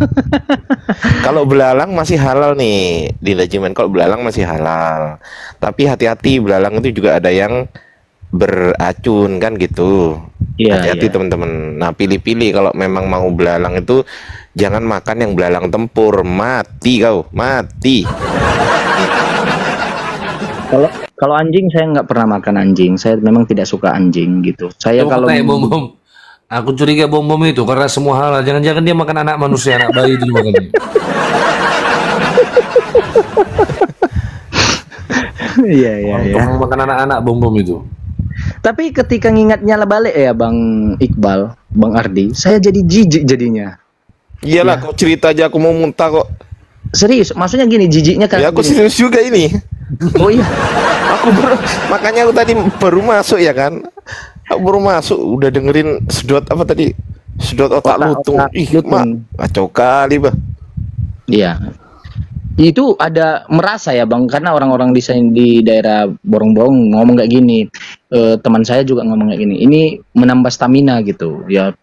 Kalau belalang masih halal nih di Lejiman. Kalau belalang masih halal. Tapi hati-hati, belalang itu juga ada yang beracun kan gitu. Iya, hati-hati teman-teman. Nah pilih-pilih kalau memang mau belalang itu jangan makan yang belalang tempur, mati kau, mati. Kalau anjing saya nggak pernah makan anjing. Saya memang tidak suka anjing gitu. Saya kalau bom, aku curiga bom itu karena semua hal. Jangan-jangan dia makan anak manusia, anak bayi itu makan. Iya. Makan anak-anak bom itu. Tapi ketika ngingatnya lah balik ya Bang Iqbal, Bang Ardi, saya jadi jijik jadinya. Iyalah, kok cerita aja aku mau muntah kok. Serius, maksudnya gini, jijiknya kan. Ya aku serius juga ini. Oh iya. Makanya aku tadi baru masuk ya kan. Aku baru masuk udah dengerin sedot apa tadi? Sedot otak lutung. Ih, kacau kali, Bah. Iya. Itu ada merasa ya Bang, karena orang-orang di daerah Borong-Borong ngomong kayak gini. Teman saya juga ngomong kayak gini. Ini menambah stamina gitu. Ya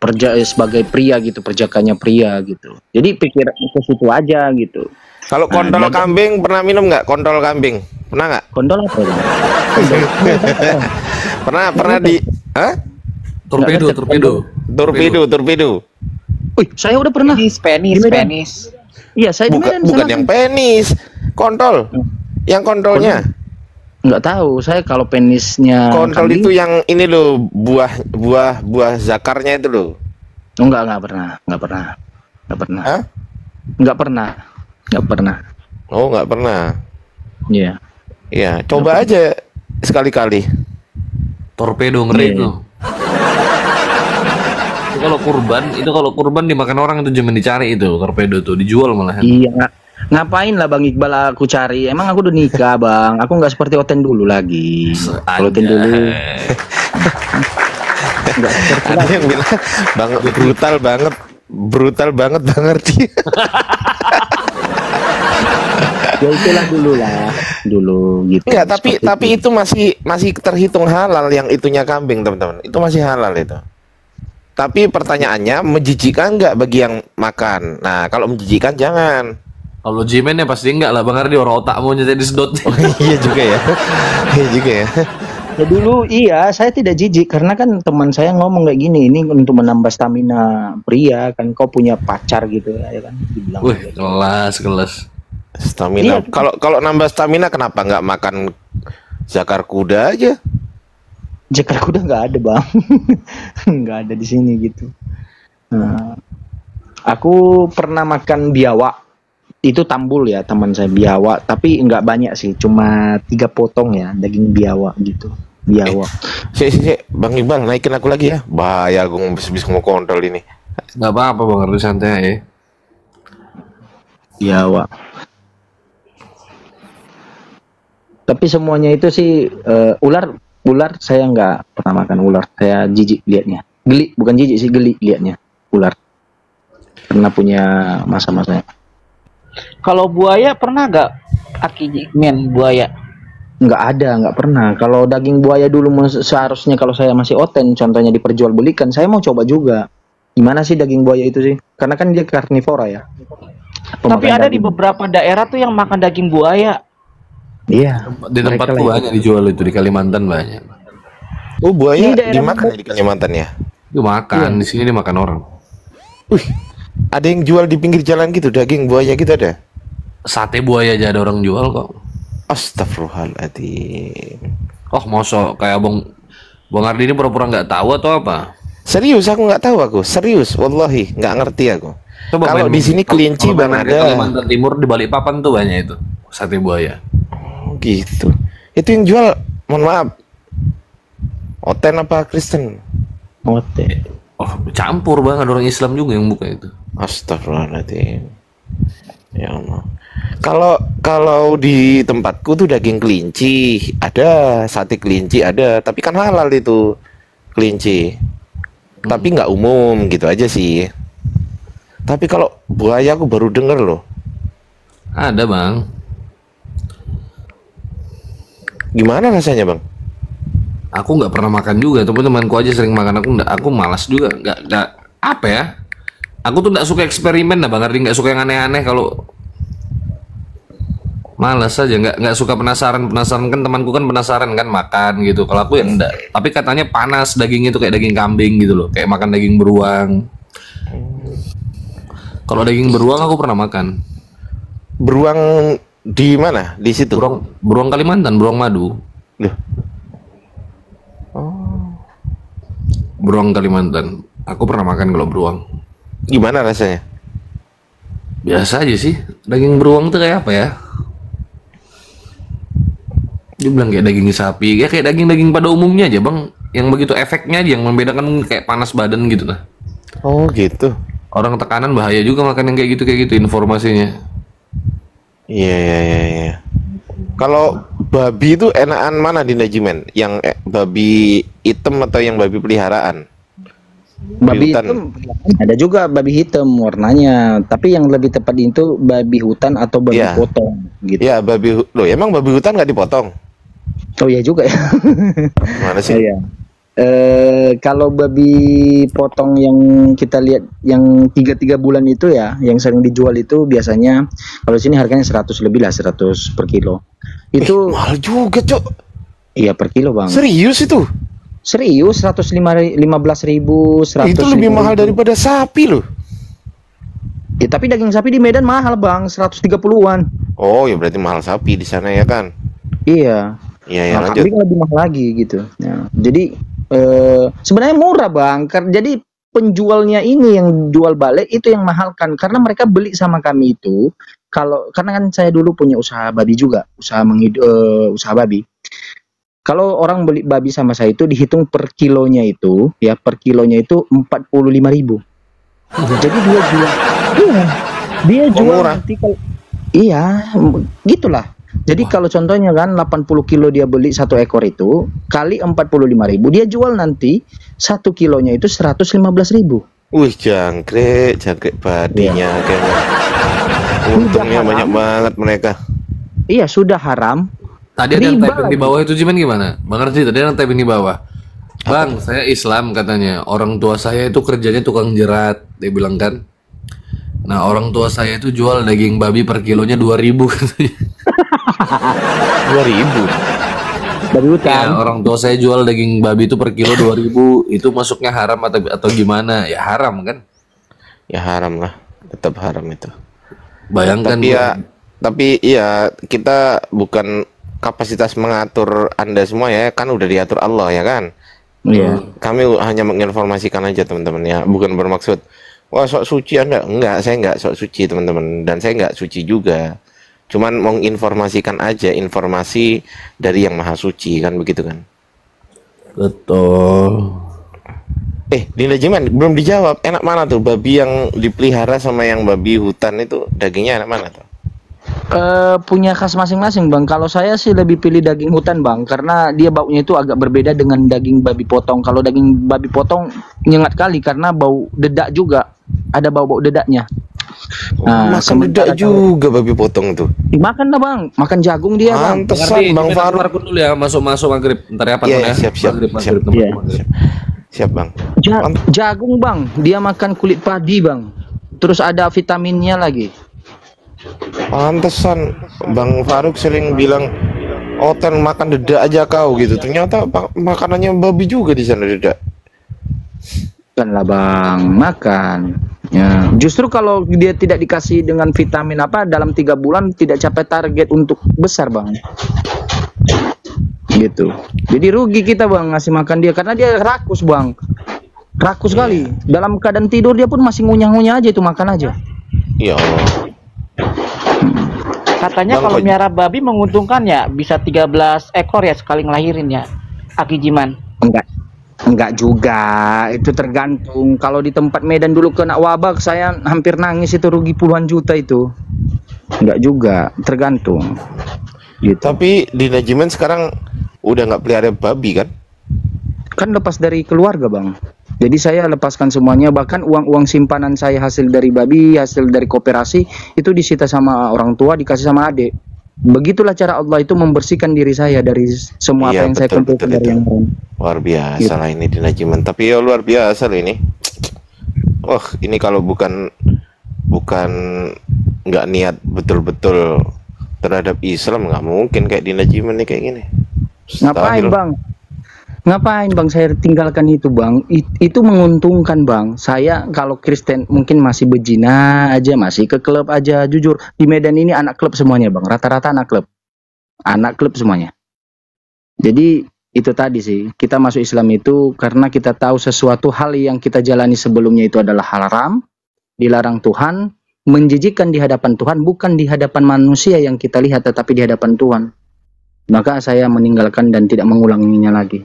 sebagai pria gitu, perjakanya pria gitu. Jadi pikir ke situ aja gitu. Kalau kontol kambing pernah minum nggak? Kontol kambing pernah nggak? Kontol apa? pernah di? Hah? Torpedo. Wih, saya udah pernah. Penis. Iya, saya bukan yang penis, kontol. Yang kontolnya? Nggak tahu, saya kalau penisnya. Kontol kambing, itu yang ini loh, buah zakarnya itu loh. Oh, nggak pernah. Hah? Nggak pernah. Oh, nggak pernah. Iya. Iya, coba aja sekali-kali. Torpedo ngeri itu. Kalau kurban dimakan orang itu cuma dicari itu torpedo tuh dijual malah. Iya, ngapain lah Bang Iqbal aku cari? Emang aku udah nikah Bang, aku nggak seperti Oten dulu lagi. Kalau Oten dulu ada yang bilang Bang brutal banget Bang Ardi. Ya itulah dulu gitu. Enggak, tapi itu masih terhitung halal yang itunya kambing, teman-teman. Itu masih halal itu. Tapi pertanyaannya menjijikkan nggak bagi yang makan? Nah, kalau menjijikkan jangan. Kalau Jimen ya pasti enggak lah, Bang Ardi orang otak mau jadi sedot. Oh, iya juga ya. Iya juga ya. Ya dulu iya, saya tidak jijik karena kan teman saya ngomong kayak gini, ini untuk menambah stamina pria kan, kau punya pacar gitu ya kan, dibilang. Wih, kelas. Stamina. Iya. Kalau nambah stamina kenapa nggak makan zakar kuda aja? Jakar kuda nggak ada bang, nggak ada di sini gitu. Nah, aku pernah makan biawak, itu tambul ya teman saya biawak, tapi nggak banyak sih, cuma 3 potong ya daging biawak gitu. Biawak. Bang Iqbal naikin aku lagi ya, bahaya gue bisa mau kontrol ini. Nggak apa-apa Bang Ardi, santai ya. Biawak. Tapi semuanya itu sih ular saya nggak pernah makan ular, saya jijik liatnya. Geli, bukan jijik sih, geli liatnya ular. Pernah punya masa-masanya. Kalau buaya pernah nggak Aki men buaya? Nggak pernah. Kalau daging buaya dulu seharusnya kalau saya masih oten, contohnya diperjualbelikan, saya mau coba juga. Gimana sih daging buaya itu sih? Karena kan dia karnivora ya. Tapi ada di beberapa daerah tuh yang makan daging buaya. Iya. Di tempatku banyak dijual itu, di Kalimantan banyak. Oh, buaya dimakan di Kalimantan ya? Dimakan, di sini dimakan orang. Ada yang jual di pinggir jalan gitu, daging buaya gitu ada? Sate buaya aja ada orang jual kok. Astagfirullahaladzim. Oh, mosok kayak Bang Ardi ini pura-pura nggak tahu atau apa? Serius aku nggak tahu aku, serius, wallahi nggak ngerti aku. Kalau di sini kelinci bang ada. Kalimantan Timur di Balikpapan tuh banyak itu sate buaya. Oh gitu. Itu yang jual, mohon maaf, Oten apa Kristen? Oten. Oh campur bang, ada orang Islam juga yang buka itu. Astagfirullahaladzim. Ya Allah. Kalau di tempatku tuh daging kelinci ada, sate kelinci ada, tapi kan halal itu kelinci. Tapi nggak umum gitu aja sih. Tapi kalau buaya aku baru denger loh. Ada bang. Gimana rasanya bang? Aku nggak pernah makan juga, tapi temanku aja sering makan. Aku malas juga. Nggak apa ya? Aku tuh nggak suka eksperimen lah bang Ardi, nggak suka yang aneh-aneh. Kalau malas aja, nggak suka penasaran kan, temanku kan penasaran kan makan gitu. Kalau aku ya enggak. Tapi katanya panas dagingnya tuh kayak daging kambing gitu loh, kayak makan daging beruang. Kalau daging beruang aku pernah makan. Beruang di mana? Di situ? Beruang Kalimantan, beruang madu. Loh. Beruang Kalimantan. Aku pernah makan kalau beruang. Gimana rasanya? Biasa aja sih. Daging beruang tuh kayak apa ya? Dia bilang kayak daging sapi, ya kayak daging-daging pada umumnya aja bang. Yang begitu efeknya aja yang membedakan, kayak panas badan gitu lah. Oh gitu. Orang tekanan bahaya juga makan yang kayak gitu informasinya. Iya. Kalau babi itu enakan mana di Najimen? Yang babi hitam atau yang babi peliharaan? Babi hitam ada juga babi hitam warnanya, tapi yang lebih tepat itu babi hutan atau babi potong gitu. Ya babi loh, emang babi hutan nggak dipotong? Oh iya juga ya. Mana sih? Iya. Kalau babi potong yang kita lihat yang 3 bulan itu ya, yang sering dijual itu biasanya kalau sini harganya 100 lebih lah, 100 per kilo. Itu mahal juga, Cok. Iya, per kilo, Bang. Serius itu? Serius, 15.000, 100. Itu lebih mahal daripada sapi loh. Ya, tapi daging sapi di Medan mahal, Bang, 130-an. Oh, ya berarti mahal sapi di sana ya kan? Iya. Iya, ya, lanjut. Kambing lebih mahal lagi gitu. Ya, jadi sebenarnya murah bang, jadi penjualnya ini yang jual balik itu yang mahalkan karena mereka beli sama kami itu. Karena kan saya dulu punya usaha babi juga, usaha babi. Kalau orang beli babi sama saya itu dihitung per kilonya itu, ya per kilonya itu 45.000. Jadi dia jual nanti kalau iya gitulah. Jadi kalau contohnya kan 80 kilo dia beli 1 ekor itu kali 45.000, dia jual nanti 1 kilonya itu 115.000. Wih, jangkrik badinya kayaknya. Untungnya banyak banget mereka. Iya, sudah haram. Tadi ada yang Riba typing di lagi. bawah itu Jimen gimana? Bang Arji tadi ada yang typing di bawah. Bang, saya Islam katanya. Orang tua saya itu kerjanya tukang jerat, dia bilang kan. Nah, orang tua saya itu jual daging babi per kilonya 2.000 katanya. 2.000. Babi hutan. Ya, orang tua saya jual daging babi itu per kilo 2.000. Itu masuknya haram atau gimana? Ya haram kan? Ya haram lah, tetap haram itu. Bayangkan tapi ya kita bukan kapasitas mengatur Anda semua ya, kan udah diatur Allah ya kan. Iya. Kami hanya menginformasikan aja teman-teman ya, bukan bermaksud wah sok suci Anda. Enggak, saya enggak sok suci teman-teman, dan saya enggak suci juga. Cuman menginformasikan aja informasi dari yang maha suci kan, begitu kan. Betul. Dinda Jiman belum dijawab. Enak mana tuh babi yang dipelihara sama yang babi hutan itu, dagingnya enak mana tuh? Punya khas masing-masing bang. Kalau saya sih lebih pilih daging hutan bang, karena dia baunya itu agak berbeda dengan daging babi potong. Kalau daging babi potong nyengat kali karena bau dedak juga, ada bau-bau dedaknya. Makan dedak juga babi potong tuh. Dimakan lah bang, makan jagung dia bang. Pantesan Bang Faruk dulu ya, masuk maghrib. Bentar ya Pak. Iya, siap. Siap bang. Jagung bang, dia makan kulit padi bang. Terus ada vitaminnya lagi. Pantesan Bang Faruk sering bilang, Oten makan dedak aja kau gitu. Ternyata makanannya babi juga di sana dedak. Kan lah bang, makan. Ya, justru kalau dia tidak dikasih dengan vitamin apa dalam 3 bulan tidak capai target untuk besar bang. Gitu. Jadi rugi kita bang ngasih makan dia karena dia rakus bang. Rakus sekali. Dalam keadaan tidur dia pun masih ngunyah-ngunyah aja itu makan aja. Ya Allah. Katanya Bang, kalau miara babi menguntungkan ya, bisa 13 ekor ya sekali ngelahirin ya, Aki Jiman. Enggak juga, itu tergantung. Kalau di tempat Medan dulu kena wabah, saya hampir nangis, itu rugi puluhan juta itu. Enggak juga, tergantung. Gitu. Tapi di Najimen sekarang udah nggak pelihara babi kan? Kan lepas dari keluarga bang. Jadi saya lepaskan semuanya, bahkan uang-uang simpanan saya hasil dari babi, hasil dari koperasi itu disita sama orang tua, dikasih sama adik. Begitulah cara Allah itu membersihkan diri saya dari semua apa yang saya kumpulkan dari yang lain. Luar biasa lah ini di Najimen. Tapi ya luar biasa loh ini. Wah, ini kalau bukan nggak niat betul-betul terhadap Islam, nggak mungkin kayak di Najimen nih kayak gini. Ngapain bang? Ngapain bang saya tinggalkan itu bang? Itu menguntungkan bang. Saya kalau Kristen mungkin masih bejina aja, masih ke klub aja. Jujur di Medan ini anak klub semuanya bang. Rata-rata anak klub semuanya. Jadi itu tadi sih, kita masuk Islam itu karena kita tahu sesuatu hal yang kita jalani sebelumnya itu adalah haram, dilarang Tuhan, menjijikkan di hadapan Tuhan, bukan di hadapan manusia yang kita lihat, tetapi di hadapan Tuhan. Maka saya meninggalkan dan tidak mengulanginya lagi.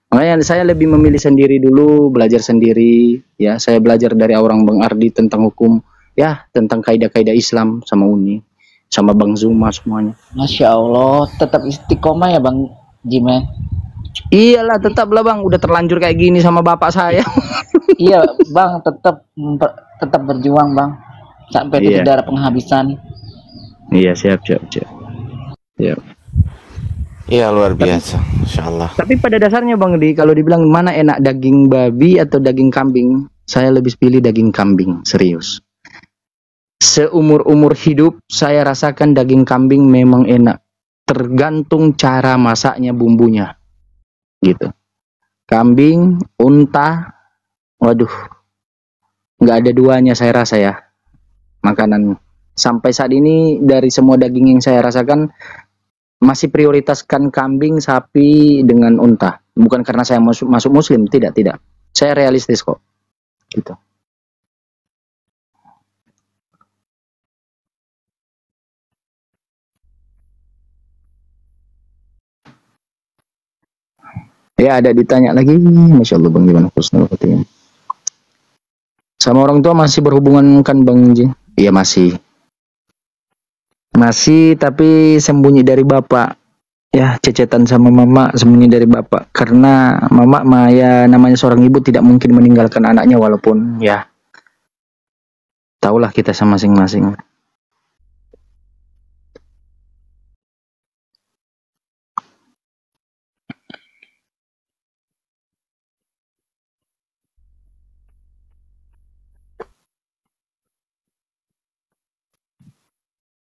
Makanya saya lebih memilih sendiri dulu, belajar sendiri. Ya, saya belajar dari orang Bang Ardi tentang hukum, ya, tentang kaidah-kaidah Islam sama Uni, sama Bang Zuma semuanya. Masya Allah, tetap istiqomah ya Bang Jimen. Iyalah, tetaplah bang. Udah terlanjur kayak gini sama bapak saya. Iya bang, tetap berjuang bang sampai titik darah penghabisan. Iya, siap. Iya, luar biasa, Masya Allah. Tapi pada dasarnya Bang Di, kalau dibilang mana enak daging babi atau daging kambing, saya lebih pilih daging kambing, serius. Seumur-umur hidup saya rasakan daging kambing memang enak. Tergantung cara masaknya, bumbunya. Gitu. Kambing, unta, waduh, nggak ada duanya saya rasa ya. Makanan sampai saat ini dari semua daging yang saya rasakan, masih prioritaskan kambing, sapi dengan unta. Bukan karena saya masuk muslim, tidak. Saya realistis kok. Gitu. Ya, ada ditanya lagi. Masya Allah Bang, gimana khusnul-khotimah? Sama orang tua masih berhubungan kan Bang Ji? Iya masih. Masih, tapi sembunyi dari bapak. Ya, cecetan sama mama, sembunyi dari bapak. Karena mama ya namanya seorang ibu tidak mungkin meninggalkan anaknya, walaupun ya tahulah kita sama masing-masing.